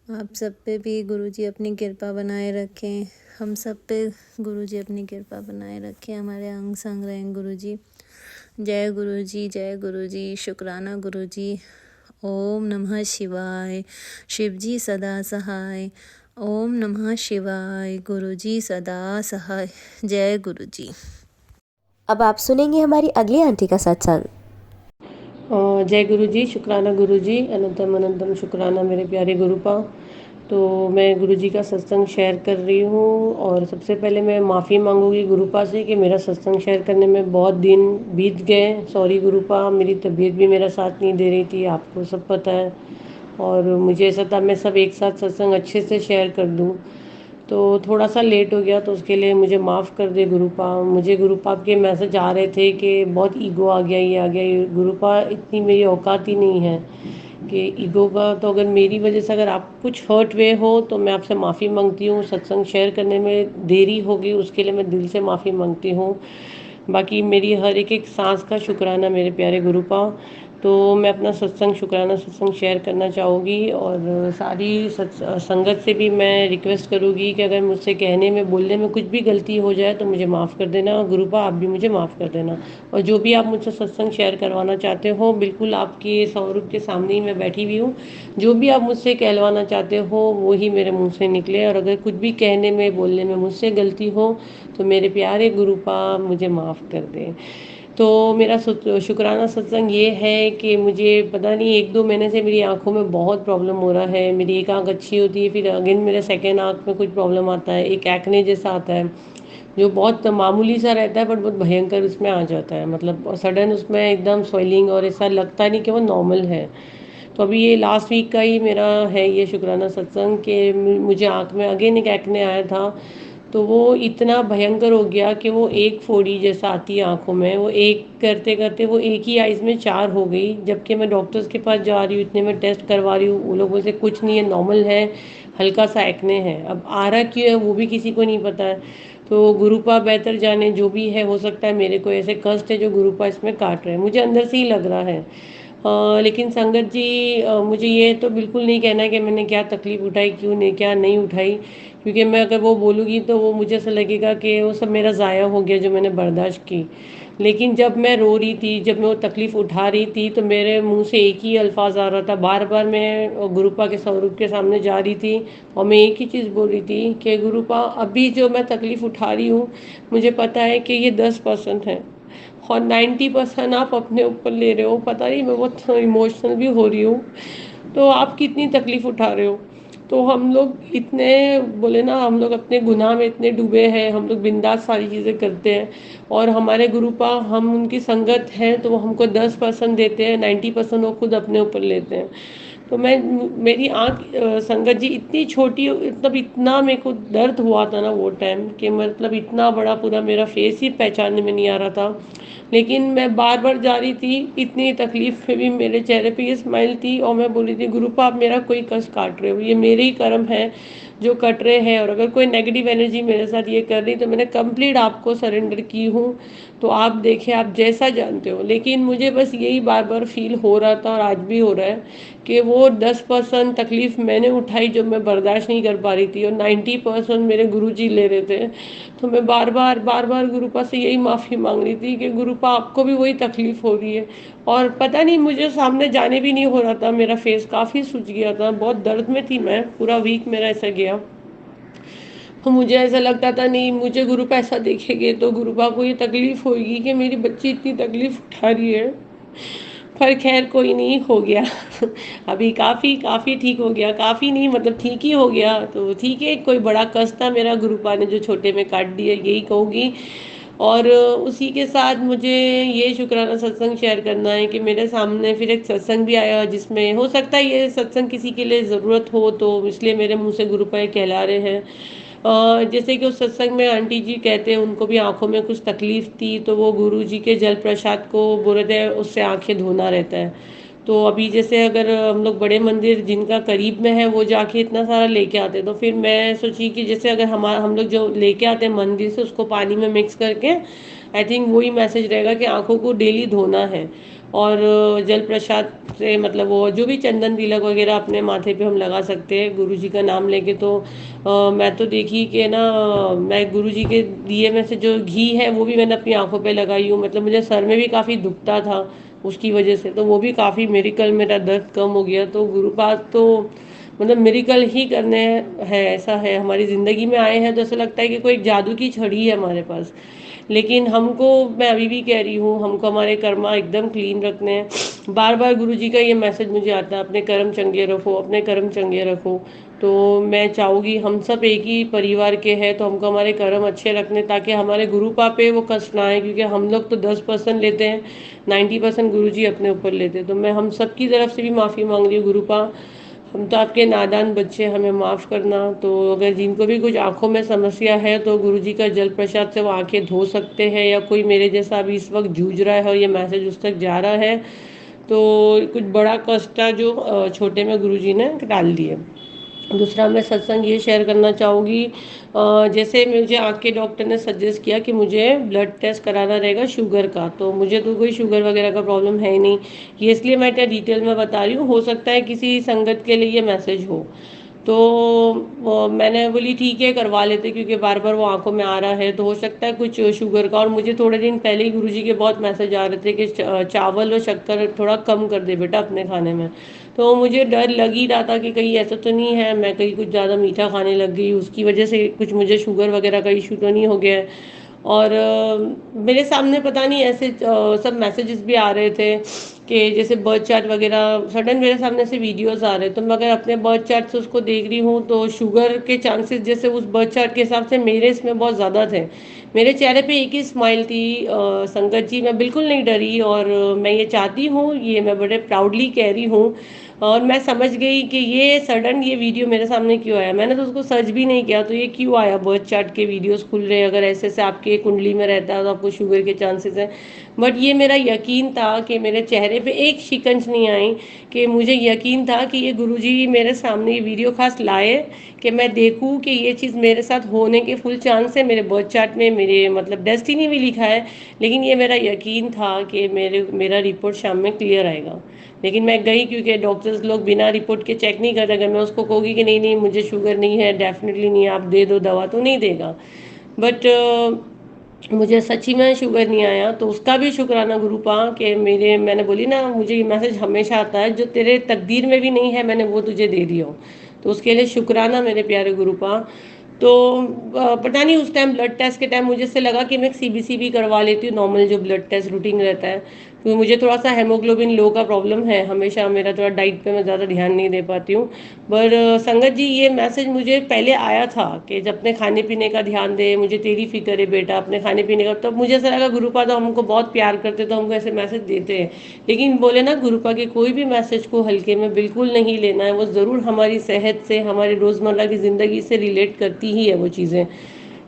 आप सब पे भी गुरुजी अपनी कृपा बनाए रखें। हम सब पे गुरुजी अपनी कृपा बनाए रखें। हमारे अंग संग रहें गुरुजी। जय गुरुजी, जय गुरुजी, शुक्राना गुरुजी। ओम नमः शिवाय। शिवजी सदा सहाय। ओम नमः शिवाय। गुरुजी सदा सहाय। जय गुरुजी। अब आप सुनेंगे हमारी अगली आंटी का सत्संग। जय गुरुजी, शुक्राना गुरुजी, अनंतम अनंतम शुक्राना मेरे प्यारे गुरुपा। तो मैं गुरुजी का सत्संग शेयर कर रही हूँ, और सबसे पहले मैं माफ़ी मांगूंगी गुरुपा से कि मेरा सत्संग शेयर करने में बहुत दिन बीत गए। सॉरी गुरुपा, मेरी तबीयत भी मेरा साथ नहीं दे रही थी, आपको सब पता है, और मुझे ऐसा था मैं सब एक साथ सत्संग अच्छे से शेयर कर दूँ, तो थोड़ा सा लेट हो गया, तो उसके लिए मुझे माफ़ कर दे गुरुपा। मुझे गुरुपा के मैसेज आ रहे थे कि बहुत ईगो आ गया, ये आ गया, ये गुरुपा इतनी मेरी औकात ही नहीं है कि ईगो का। तो अगर मेरी वजह से अगर आप कुछ हर्ट हुए हो तो मैं आपसे माफ़ी मांगती हूँ। सत्संग शेयर करने में देरी होगी, उसके लिए मैं दिल से माफ़ी मांगती हूँ। बाकी मेरी हर एक सांस का शुक्राना मेरे प्यारे गुरुपा। तो मैं अपना सत्संग शुक्राना सत्संग शेयर करना चाहूँगी, और सारी संगत से भी मैं रिक्वेस्ट करूँगी कि अगर मुझसे कहने में बोलने में कुछ भी गलती हो जाए तो मुझे माफ़ कर देना। गुरुपा, आप भी मुझे माफ़ कर देना। और जो भी आप मुझसे सत्संग शेयर करवाना चाहते हो, बिल्कुल आपके स्वरूप के सामने ही मैं बैठी हुई हूँ। जो भी आप मुझसे कहलवाना चाहते हो वो ही मेरे मुँह से निकले, और अगर कुछ भी कहने में बोलने में मुझसे गलती हो तो मेरे प्यारे गुरुपा मुझे माफ़ कर दें। तो मेरा शुक्राना सत्संग ये है कि मुझे पता नहीं 1-2 महीने से मेरी आंखों में बहुत प्रॉब्लम हो रहा है। मेरी एक आंख अच्छी होती है, फिर अगेन मेरे सेकेंड आंख में कुछ प्रॉब्लम आता है, एक एक्ने जैसा आता है जो बहुत मामूली सा रहता है बट बहुत भयंकर उसमें आ जाता है। मतलब सडन उसमें एकदम स्वेलिंग, और ऐसा लगता नहीं कि वो नॉर्मल है। तो अभी ये लास्ट वीक का ही मेरा है ये शुक्राना सत्संग कि मुझे आँख में अगेन एक एक्ने आया था। तो वो इतना भयंकर हो गया कि वो एक फोड़ी जैसा आती है आंखों में, वो एक करते करते वो एक ही आइज़ में 4 हो गई। जबकि मैं डॉक्टर्स के पास जा रही हूँ, इतने में टेस्ट करवा रही हूँ, वो लोग बोलते कुछ नहीं है, नॉर्मल है, हल्का सा एक्ने है। अब आ रहा क्यों है वो भी किसी को नहीं पता है। तो गुरुपा बेहतर जाने, जो भी है, हो सकता है मेरे को ऐसे कष्ट है जो गुरुपा इसमें काट रहे हैं, मुझे अंदर से ही लग रहा है। लेकिन संगत जी, मुझे ये तो बिल्कुल नहीं कहना है कि मैंने क्या तकलीफ़ उठाई, क्यों नहीं, क्या नहीं उठाई, क्योंकि मैं अगर वो बोलूँगी तो वो मुझे ऐसा लगेगा कि वो सब मेरा ज़ाया हो गया जो मैंने बर्दाश्त की। लेकिन जब मैं रो रही थी, जब मैं वो तकलीफ़ उठा रही थी, तो मेरे मुंह से एक ही अल्फाज आ रहा था। बार बार मैं गुरुपा के स्वरूप के सामने जा रही थी और मैं एक ही चीज़ बोल रही थी कि गुरुपा, अभी जो मैं तकलीफ़ उठा रही हूँ, मुझे पता है कि ये 10% है और 90% आप अपने ऊपर ले रहे हो। पता नहीं, मैं बहुत इमोशनल भी हो रही हूँ। तो आप कितनी तकलीफ़ उठा रहे हो। तो हम लोग इतने, बोले ना, हम लोग अपने गुनाह में इतने डूबे हैं, हम लोग बिंदास सारी चीज़ें करते हैं, और हमारे गुरुपा, हम उनकी संगत हैं तो वो हमको 10% देते हैं, 90% वो खुद अपने ऊपर लेते हैं। तो मैं मेरी आँख संगत जी इतनी छोटी, मतलब इतना मेरे को दर्द हुआ था ना वो टाइम, कि मतलब इतना बड़ा पूरा मेरा फेस ही पहचानने में नहीं आ रहा था। लेकिन मैं बार बार जा रही थी, इतनी तकलीफ में भी मेरे चेहरे पे ये स्माइल थी, और मैं बोल रही थी गुरुपा आप मेरा कोई कष्ट काट रहे हो, ये मेरे ही कर्म है जो कट रहे हैं, और अगर कोई नेगेटिव एनर्जी मेरे साथ ये कर रही तो मैंने कंप्लीट आपको सरेंडर की हूँ, तो आप देखें, आप जैसा जानते हो। लेकिन मुझे बस यही बार बार फील हो रहा था, और आज भी हो रहा है, कि वो 10% तकलीफ मैंने उठाई जो मैं बर्दाश्त नहीं कर पा रही थी, और 90% मेरे गुरुजी ले रहे थे। तो मैं बार बार गुरुपा से यही माफ़ी मांग रही थी कि गुरुपा आपको भी वही तकलीफ हो रही है। और पता नहीं, मुझे सामने जाने भी नहीं हो रहा था, मेरा फेस काफ़ी सूज गया था, बहुत दर्द में थी मैं, पूरा वीक मेरा ऐसा गया। तो मुझे ऐसा लगता था नहीं, मुझे गुरुपा ऐसा देखेंगे तो गुरुपा को ये तकलीफ होगी कि मेरी बच्ची इतनी तकलीफ उठा रही है। पर खैर कोई नहीं, हो गया। अभी काफ़ी काफ़ी ठीक हो गया, काफ़ी नहीं मतलब ठीक ही हो गया, तो ठीक है, कोई बड़ा कष्ट था मेरा गुरुपा ने जो छोटे में काट दिया, यही कहूँगी। और उसी के साथ मुझे ये शुक्राना सत्संग शेयर करना है कि मेरे सामने फिर एक सत्संग भी आया, जिसमें हो सकता है ये सत्संग किसी के लिए ज़रूरत हो, तो इसलिए मेरे मुंह से गुरुपा ये कहला रहे हैं। जैसे कि उस सत्संग में आंटी जी कहते हैं उनको भी आंखों में कुछ तकलीफ थी, तो वो गुरु जी के जल प्रसाद को बोल रहे थे उससे आंखें धोना रहता है। तो अभी जैसे अगर हम लोग बड़े मंदिर जिनका करीब में है वो जाके इतना सारा लेके आते, तो फिर मैं सोची कि जैसे अगर हम लोग जो लेके आते हैं मंदिर से उसको पानी में मिक्स करके, आई थिंक वही मैसेज रहेगा कि आंखों को डेली धोना है। और जल प्रसाद से मतलब वो जो भी चंदन तिलक वगैरह अपने माथे पे हम लगा सकते हैं गुरु जी का नाम लेके। तो मैं तो देखी कि ना, मैं गुरु जी के दिए में से जो घी है वो भी मैंने अपनी आंखों पे लगाई हूँ, मतलब मुझे सर में भी काफ़ी दुखता था उसकी वजह से, तो वो भी काफ़ी मेरिकल, मेरा दर्द कम हो गया। तो गुरु पास तो मतलब मेरिकल ही करने हैं, ऐसा है, हमारी ज़िंदगी में आए हैं तो ऐसा लगता है कि कोई जादू की छड़ी है हमारे पास। लेकिन हमको, मैं अभी भी कह रही हूँ, हमको हमारे कर्मा एकदम क्लीन रखने हैं। बार बार गुरु जी का ये मैसेज मुझे आता है, अपने कर्म चंगे रखो, अपने कर्म चंगे रखो। तो मैं चाहूँगी हम सब एक ही परिवार के हैं, तो हमको हमारे कर्म अच्छे रखने, ताकि हमारे गुरु पापे वो कष्ट ना आए, क्योंकि हम लोग तो 10% लेते हैं, 90% गुरु जी अपने ऊपर लेते हैं। तो मैं हम सब की तरफ से भी माफ़ी मांग रही हूँ गुरुपा, हम तो आपके नादान बच्चे, हमें माफ़ करना। तो अगर जिनको भी कुछ आंखों में समस्या है तो गुरुजी का जल प्रसाद से वो आंखें धो सकते हैं, या कोई मेरे जैसा अभी इस वक्त जूझ रहा है और ये मैसेज उस तक जा रहा है, तो कुछ बड़ा कष्ट था जो छोटे में गुरुजी ने डाल दिए। दूसरा मैं सत्संग ये शेयर करना चाहूँगी, जैसे मुझे आँख के डॉक्टर ने सजेस्ट किया कि मुझे ब्लड टेस्ट कराना रहेगा शुगर का, तो मुझे तो कोई शुगर वगैरह का प्रॉब्लम है ही नहीं, ये इसलिए मैं इतना डिटेल में बता रही हूँ, हो सकता है किसी संगत के लिए ये मैसेज हो। तो मैंने बोली ठीक है करवा लेते, क्योंकि बार बार वो आंखों में आ रहा है, तो हो सकता है कुछ शुगर का। और मुझे थोड़े दिन पहले ही गुरुजी के बहुत मैसेज आ रहे थे कि चावल और शक्कर थोड़ा कम कर दे बेटा अपने खाने में। तो मुझे डर लग ही रहा था कि कहीं ऐसा तो नहीं है मैं कहीं कुछ ज़्यादा मीठा खाने लग गई, उसकी वजह से कुछ मुझे शुगर वगैरह का इशू तो नहीं हो गया है। और मेरे सामने पता नहीं ऐसे सब मैसेजेस भी आ रहे थे कि जैसे बर्थ चार्ट वगैरह, सडन मेरे सामने से वीडियोस आ रहे हैं, तो मैं अगर अपने बर्थ चार्ट से उसको देख रही हूँ तो शुगर के चांसेस जैसे उस बर्थ चार्ट के हिसाब से मेरे इसमें बहुत ज़्यादा थे। मेरे चेहरे पे एक ही स्माइल थी, संगत जी मैं बिल्कुल नहीं डरी, और मैं ये चाहती हूँ, ये मैं बड़े प्राउडली कह रही हूँ। और मैं समझ गई कि ये सडन ये वीडियो मेरे सामने क्यों आया, मैंने तो उसको सर्च भी नहीं किया, तो ये क्यों आया, बर्थ चार्ट के वीडियोस खुल रहे हैं, अगर ऐसे ऐसे आपके कुंडली में रहता है तो आपको शुगर के चांसेस हैं। बट ये मेरा यकीन था कि मेरे चेहरे पे एक शिकंज नहीं आई, कि मुझे यकीन था कि ये गुरुजी मेरे सामने ये वीडियो खास लाए कि मैं देखूं कि ये चीज़ मेरे साथ होने के फुल चांस है, मेरे बर्थ चार्ट में मेरे मतलब डेस्टिनी भी लिखा है। लेकिन ये मेरा यकीन था कि मेरा रिपोर्ट शाम में क्लियर आएगा। लेकिन मैं गई, क्योंकि डॉक्टर्स लोग बिना रिपोर्ट के चेक नहीं करते, अगर मैं उसको कहूँगी कि नहीं नहीं मुझे शुगर नहीं है, डेफिनेटली नहीं है, आप दे दो दवा, तो नहीं देगा। बट मुझे सच्ची में शुगर नहीं आया, तो उसका भी शुक्राना गुरुपा कि मैंने बोली ना, मुझे ये मैसेज हमेशा आता है जो तेरे तकदीर में भी नहीं है मैंने वो तुझे दे दिया हो, तो उसके लिए शुक्राना मेरे प्यारे गुरुपा। तो पता नहीं उस टाइम ब्लड टेस्ट के टाइम मुझे से लगा कि मैं सीबीसी भी करवा लेती हूँ, नॉर्मल जो ब्लड टेस्ट रूटीन रहता है। क्योंकि मुझे थोड़ा सा हेमोग्लोबिन लो का प्रॉब्लम है, हमेशा मेरा थोड़ा डाइट पे मैं ज़्यादा ध्यान नहीं दे पाती हूँ। पर संगत जी, ये मैसेज मुझे पहले आया था कि जब अपने खाने पीने का ध्यान दे, मुझे तेरी फिक्र है बेटा अपने खाने पीने का। तब मुझे ऐसा लगा गुरुपा तो हमको बहुत प्यार करते, तो हमको ऐसे मैसेज देते हैं। लेकिन बोले ना, गुरुपा के कोई भी मैसेज को हल्के में बिल्कुल नहीं लेना है, वो ज़रूर हमारी सेहत से, हमारी रोज़मर्रा की ज़िंदगी से रिलेट करती ही है वो चीज़ें।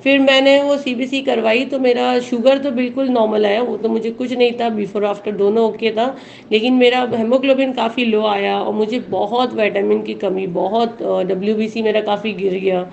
फिर मैंने वो सीबीसी करवाई तो मेरा शुगर तो बिल्कुल नॉर्मल आया, वो तो मुझे कुछ नहीं था, बिफोर आफ्टर दोनों ओके था। लेकिन मेरा हेमोग्लोबिन काफ़ी लो आया और मुझे बहुत विटामिन की कमी, बहुत डब्ल्यूबीसी मेरा काफ़ी गिर गया।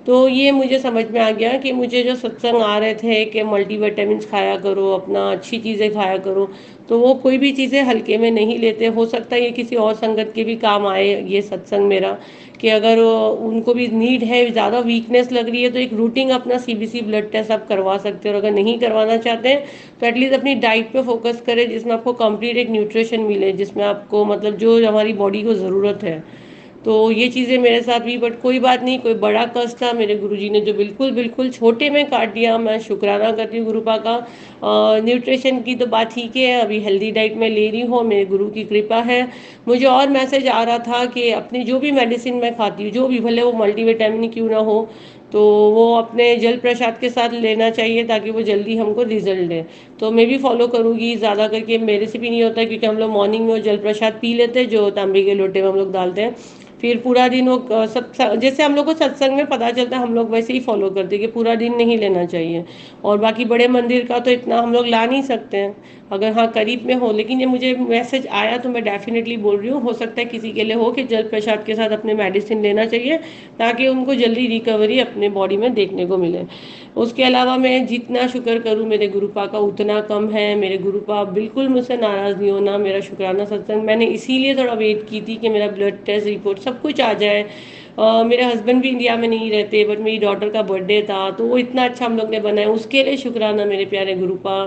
तो ये मुझे समझ में आ गया कि मुझे जो सत्संग आ रहे थे कि मल्टीविटामिन्स खाया करो, अपना अच्छी चीज़ें खाया करो, तो वो कोई भी चीज़ें हल्के में नहीं लेते। हो सकता है ये किसी और संगत के भी काम आए ये सत्संग मेरा, कि अगर उनको भी नीड है, ज़्यादा वीकनेस लग रही है, तो एक रूटीन अपना सीबीसी ब्लड टेस्ट आप करवा सकते हो। और अगर नहीं करवाना चाहते हैं तो एटलीस्ट अपनी डाइट पे फोकस करें, जिसमें आपको कंप्लीट एक न्यूट्रिशन मिले, जिसमें आपको मतलब जो हमारी बॉडी को ज़रूरत है। तो ये चीज़ें मेरे साथ भी, बट कोई बात नहीं, कोई बड़ा कष्ट था मेरे गुरुजी ने जो बिल्कुल बिल्कुल छोटे में काट दिया। मैं शुक्राना करती हूँ गुरुपा का। न्यूट्रिशन की तो बात ठीक है, अभी हेल्दी डाइट में ले रही हूँ, मेरे गुरु की कृपा है। मुझे और मैसेज आ रहा था कि अपनी जो भी मेडिसिन मैं खाती हूँ, जो भी, भले वो मल्टीविटामिन क्यों ना हो, तो वो अपने जल प्रसाद के साथ लेना चाहिए, ताकि वो जल्दी हमको रिजल्ट दे। तो मैं भी फॉलो करूँगी ज़्यादा करके। मेरे से भी नहीं होता, क्योंकि हम लोग मॉर्निंग में वो जल प्रसाद पी लेते हैं जो तांबे के लोटे में हम लोग डालते हैं। फिर पूरा दिन वो सब जैसे हम लोग को सत्संग में पता चलता है, हम लोग वैसे ही फॉलो करते हैं कि पूरा दिन नहीं लेना चाहिए। और बाकी बड़े मंदिर का तो इतना हम लोग ला नहीं सकते हैं, अगर हाँ करीब में हो। लेकिन ये मुझे मैसेज आया तो मैं डेफिनेटली बोल रही हूँ, हो सकता है किसी के लिए हो कि जल प्रसाद के साथ अपने मेडिसिन लेना चाहिए, ताकि उनको जल्दी रिकवरी अपने बॉडी में देखने को मिले। उसके अलावा मैं जितना शुक्र करूँ मेरे गुरुपा का उतना कम है। मेरे गुरुपा बिल्कुल मुझसे नाराज़ नहीं होना। मेरा शुक्राना सत्संग मैंने इसीलिए थोड़ा वेट की थी कि मेरा ब्लड टेस्ट रिपोर्ट सब कुछ आ जाए। मेरे हस्बैंड भी इंडिया में नहीं रहते, बट मेरी डॉटर का बर्थडे था, तो वो इतना अच्छा हम लोग ने बनाया, उसके लिए शुक्राना मेरे प्यारे गुरुपा।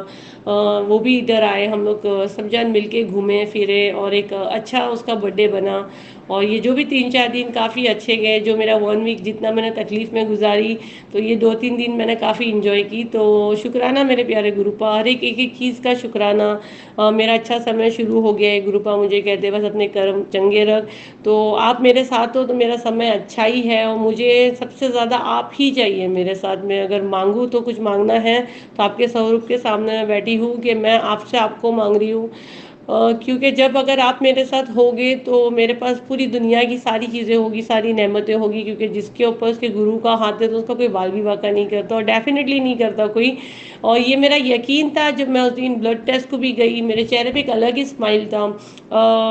वो भी इधर आए, हम लोग सब जन मिलके घूमे फिरे, और एक अच्छा उसका बर्थडे बना। और ये जो भी 3-4 दिन काफ़ी अच्छे गए, जो मेरा 1 वीक जितना मैंने तकलीफ़ में गुजारी, तो ये 2-3 दिन मैंने काफ़ी इंजॉय की। तो शुक्राना मेरे प्यारे गुरुपा, हर एक एक एक चीज़ का शुक्राना। मेरा अच्छा समय शुरू हो गया है, गुरुपा मुझे कहते हैं बस अपने कर्म चंगे रख। तो आप मेरे साथ हो तो मेरा समय अच्छा ही है, और मुझे सबसे ज़्यादा आप ही चाहिए मेरे साथ में। अगर मांगूँ तो कुछ मांगना है तो आपके स्वरूप के सामने मैं बैठी हूँ कि मैं आपसे आपको मांग रही हूँ। क्योंकि जब अगर आप मेरे साथ होगे तो मेरे पास पूरी दुनिया की सारी चीज़ें होगी, सारी नेमतें होगी, क्योंकि जिसके ऊपर उसके गुरु का हाथ है तो उसका कोई बाल भी वाका नहीं करता, और डेफिनेटली नहीं करता कोई। और ये मेरा यकीन था जब मैं उस दिन ब्लड टेस्ट को भी गई, मेरे चेहरे पे एक अलग ही स्माइल था।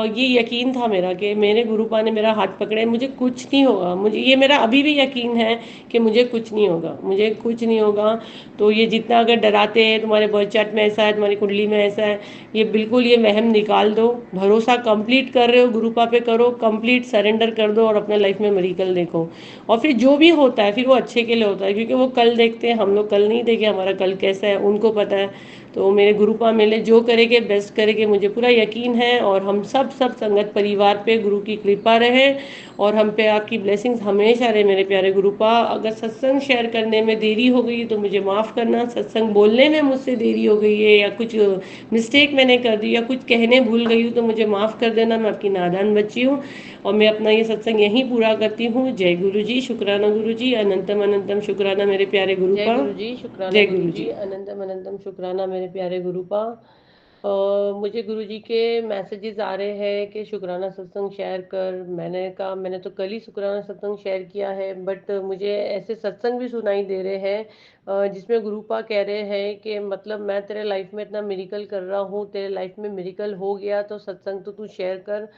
ये यकीन था मेरा कि मेरे गुरुपा ने मेरा हाथ पकड़े, मुझे कुछ नहीं होगा। मुझे ये मेरा अभी भी यकीन है कि मुझे कुछ नहीं होगा, मुझे कुछ नहीं होगा। तो ये जितना अगर डराते हैं तुम्हारे बर्थ चार्ट में ऐसा है, तुम्हारी कुंडली में ऐसा है, ये बिल्कुल ये वहम निकाल दो। भरोसा कंप्लीट कर रहे हो गुरुपा पे, करो कंप्लीट, सरेंडर कर दो और अपने लाइफ में मेरिकल देखो। और फिर जो भी होता है फिर वो अच्छे के लिए होता है, क्योंकि वो कल देखते हैं, हम लोग कल नहीं देखे, हमारा कल कैसा है उनको पता है। तो मेरे गुरुपा मेरे जो करेंगे बेस्ट करेंगे, मुझे पूरा यकीन है। और हम सब सब संगत परिवार पे गुरु की कृपा रहे, और हम पे आपकी ब्लेसिंग्स हमेशा रहे मेरे प्यारे गुरुपा। अगर सत्संग शेयर करने में देरी हो गई तो मुझे माफ़ करना, सत्संग बोलने में मुझसे देरी हो गई है, या कुछ मिस्टेक मैंने कर दी, या कुछ कहने भूल गई हूँ, तो मुझे माफ़ कर देना, मैं आपकी नादान बच्ची हूँ। और मैं अपना ये सत्संग यहीं पूरा करती हूँ। जय गुरु जी, शुक्राना गुरु जी, अनंतम अनंतम शुक्राना मेरे प्यारे गुरुपा। जय गुरु जी, शुक्राना जय गुरु जी, अनंतम अनंतम शुक्राना मेरे प्यारे गुरुपा। मुझे गुरुजी के मैसेजेस आ रहे हैं कि शुक्राना सत्संग शेयर कर। मैंने कहा मैंने तो कल ही शुक्राना सत्संग शेयर किया है, बट मुझे ऐसे सत्संग भी सुनाई दे रहे हैं जिसमें गुरुपा कह रहे हैं कि मतलब मैं तेरे लाइफ में इतना मिरेकल कर रहा हूँ, तेरे लाइफ में मिरेकल हो गया तो सत्संग तो तू शेयर कर।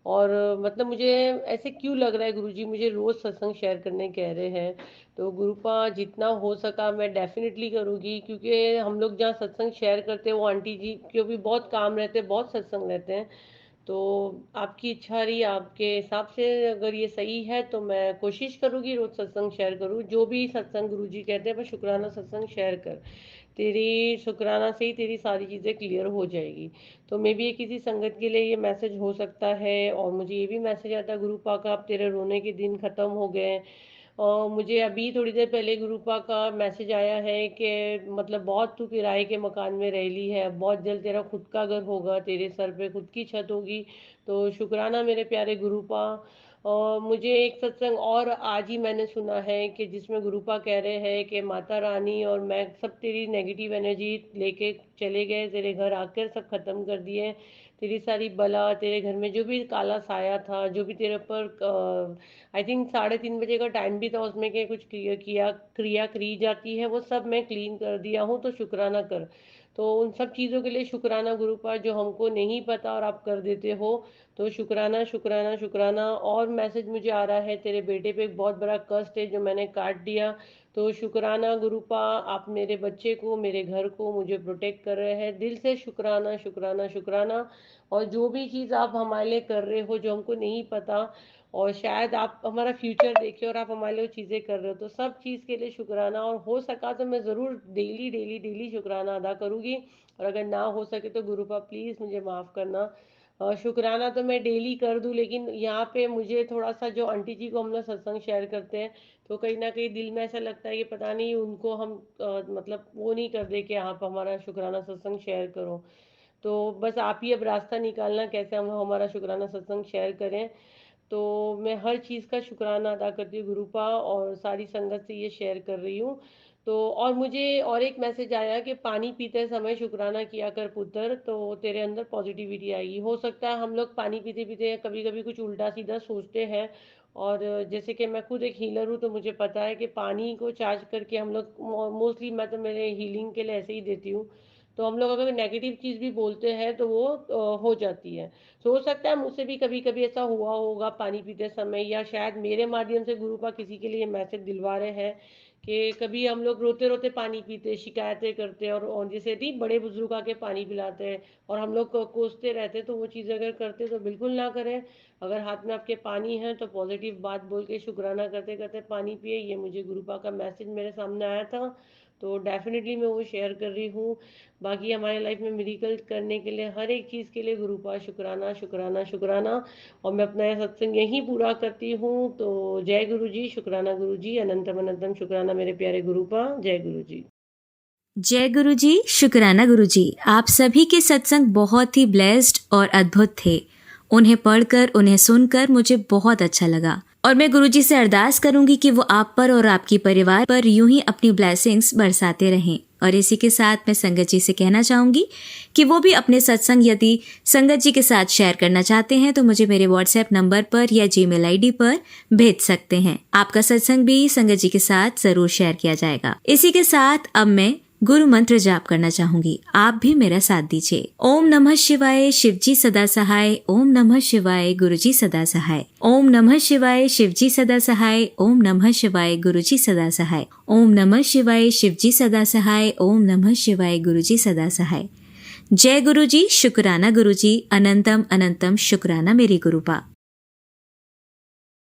और मतलब मुझे ऐसे क्यों लग रहा है गुरुजी मुझे रोज़ सत्संग शेयर करने कह रहे हैं। तो गुरुपा जितना हो सका मैं डेफिनेटली करूँगी, क्योंकि हम लोग जहाँ सत्संग शेयर करते हैं वो आंटी जी के भी बहुत काम रहते हैं, बहुत सत्संग रहते हैं। तो आपकी इच्छा रही, आपके हिसाब से अगर ये सही है तो मैं कोशिश करूँगी रोज़ सत्संग शेयर करूँ। जो भी सत्संग गुरुजी कहते हैं बस शुक्राना सत्संग शेयर कर, तेरी शुक्राना से ही तेरी सारी चीज़ें क्लियर हो जाएगी। तो मे बी ये किसी संगत के लिए ये मैसेज हो सकता है। और मुझे ये भी मैसेज आता है गुरुपा का, अब तेरे रोने के दिन ख़त्म हो गए। मुझे अभी थोड़ी देर पहले गुरुपा का मैसेज आया है कि मतलब बहुत तू किराए के मकान में रह ली है, बहुत जल्द तेरा खुद का घर होगा, तेरे सर पे खुद की छत होगी। तो शुक्राना मेरे प्यारे गुरुपा। और मुझे एक सत्संग और आज ही मैंने सुना है कि जिसमें गुरुपा कह रहे हैं कि माता रानी और मैं सब तेरी नेगेटिव एनर्जी लेके चले गए, तेरे घर आकर सब खत्म कर दिए, तेरी सारी बला, तेरे घर में जो भी काला साया था, जो भी तेरे ऊपर आई थिंक 3:30 बजे का टाइम भी था उसमें कि कुछ क्रिया करी जाती है, वो सब मैं क्लीन कर दिया हूँ। तो शुक्राना कर। तो उन सब चीज़ों के लिए शुक्राना गुरुपा, जो हमको नहीं पता और आप कर देते हो। तो शुक्राना शुक्राना शुक्राना। और मैसेज मुझे आ रहा है, तेरे बेटे पे एक बहुत बड़ा कष्ट है जो मैंने काट दिया। तो शुक्राना गुरुपा, आप मेरे बच्चे को, मेरे घर को, मुझे प्रोटेक्ट कर रहे हैं। दिल से शुक्राना शुक्राना शुक्राना। और जो भी चीज़ आप हमारे लिए कर रहे हो जो हमको नहीं पता, और शायद आप हमारा फ्यूचर देखे और आप हमारे लिए वो चीज़ें कर रहे हो, तो सब चीज़ के लिए शुक्राना। और हो सका तो मैं ज़रूर डेली डेली डेली शुक्राना अदा करूँगी, और अगर ना हो सके तो गुरुपा प्लीज़ मुझे माफ़ करना। शुक्राना तो मैं डेली कर दूँ, लेकिन यहाँ पे मुझे थोड़ा सा, जो आंटी जी को हम लोग सत्संग शेयर करते हैं, तो कहीं ना कहीं दिल में ऐसा लगता है कि पता नहीं उनको हम मतलब वो नहीं कर दे कि आप हमारा शुक्राना सत्संग शेयर करो। तो बस आप ही अब रास्ता निकालना कैसे हम हमारा शुक्राना सत्संग शेयर करें। तो मैं हर चीज़ का शुक्राना अदा करती हूँ गुरुपा, और सारी संगत से ये शेयर कर रही हूँ। तो और मुझे और एक मैसेज आया कि पानी पीते समय शुक्राना किया कर पुत्र, तो तेरे अंदर पॉजिटिविटी आएगी। हो सकता है हम लोग पानी पीते पीते कभी कभी कुछ उल्टा सीधा सोचते हैं, और जैसे कि मैं खुद एक हीलर हूँ, तो मुझे पता है कि पानी को चार्ज करके हम लोग मोस्टली, मैं तो मेरे हीलिंग के लिए ऐसे ही देती हूँ। तो हम लोग अगर नेगेटिव चीज़ भी बोलते हैं तो वो हो जाती है। तो हो सकता है मुझसे भी कभी कभी ऐसा हुआ होगा पानी पीते समय, या शायद मेरे माध्यम से गुरुपा किसी के लिए मैसेज दिलवा रहे हैं कि कभी हम लोग रोते रोते पानी पीते, शिकायतें करते, और जैसे नहीं बड़े बुजुर्ग आके पानी पिलाते हैं और हम लोग कोसते रहते, तो वो चीज़ अगर करते तो बिल्कुल ना करें। अगर हाथ में आपके पानी है तो पॉजिटिव बात बोल के शुक्राना करते करते पानी पिए। ये मुझे गुरुपा का मैसेज मेरे सामने आया था, तो डेफिनेटली मैं वो शेयर कर रही हूँ। बाकी हमारे लाइफ में मिरेकल करने के लिए, हर एक चीज़ के लिए गुरुपा शुक्राना शुक्राना शुक्राना। और मैं अपना यह सत्संग यहीं पूरा करती हूँ। तो जय गुरु जी, शुक्राना गुरु जी, अनंतम अनंतम शुक्राना मेरे प्यारे गुरुपा। जय गुरु जी। जय गुरु जी, शुक्राना गुरु जी। आप सभी के सत्संग बहुत ही ब्लेस्ड और अद्भुत थे। उन्हें पढ़कर, उन्हें सुनकर मुझे बहुत अच्छा लगा, और मैं गुरु जी से अरदास करूंगी कि वो आप पर और आपकी परिवार पर यूं ही अपनी ब्लेसिंग्स बरसाते रहें। और इसी के साथ मैं संगत जी से कहना चाहूंगी कि वो भी अपने सत्संग यदि संगत जी के साथ शेयर करना चाहते हैं तो मुझे मेरे व्हाट्सएप नंबर पर या जीमेल आईडी पर भेज सकते हैं। आपका सत्संग भी संगत जी के साथ जरूर शेयर किया जाएगा। इसी के साथ अब मैं गुरु मंत्र जाप करना चाहूंगी, आप भी मेरा साथ दीजिए। ओम नमः शिवाय, शिवजी सदा सहाय। ओम नमः शिवाय, गुरुजी सदा सहाय। ओम नमः शिवाय, शिवजी सदा सहाय। ओम नमः शिवाय, गुरुजी सदा सहाय। ओम नमः शिवाय, शिवजी सदा सहाय। ओम नमः शिवाय, गुरुजी सदा सहाय। जय गुरु जी, शुक्राना गुरु जी, अनंतम अनंतम शुक्राना मेरे गुरुपा।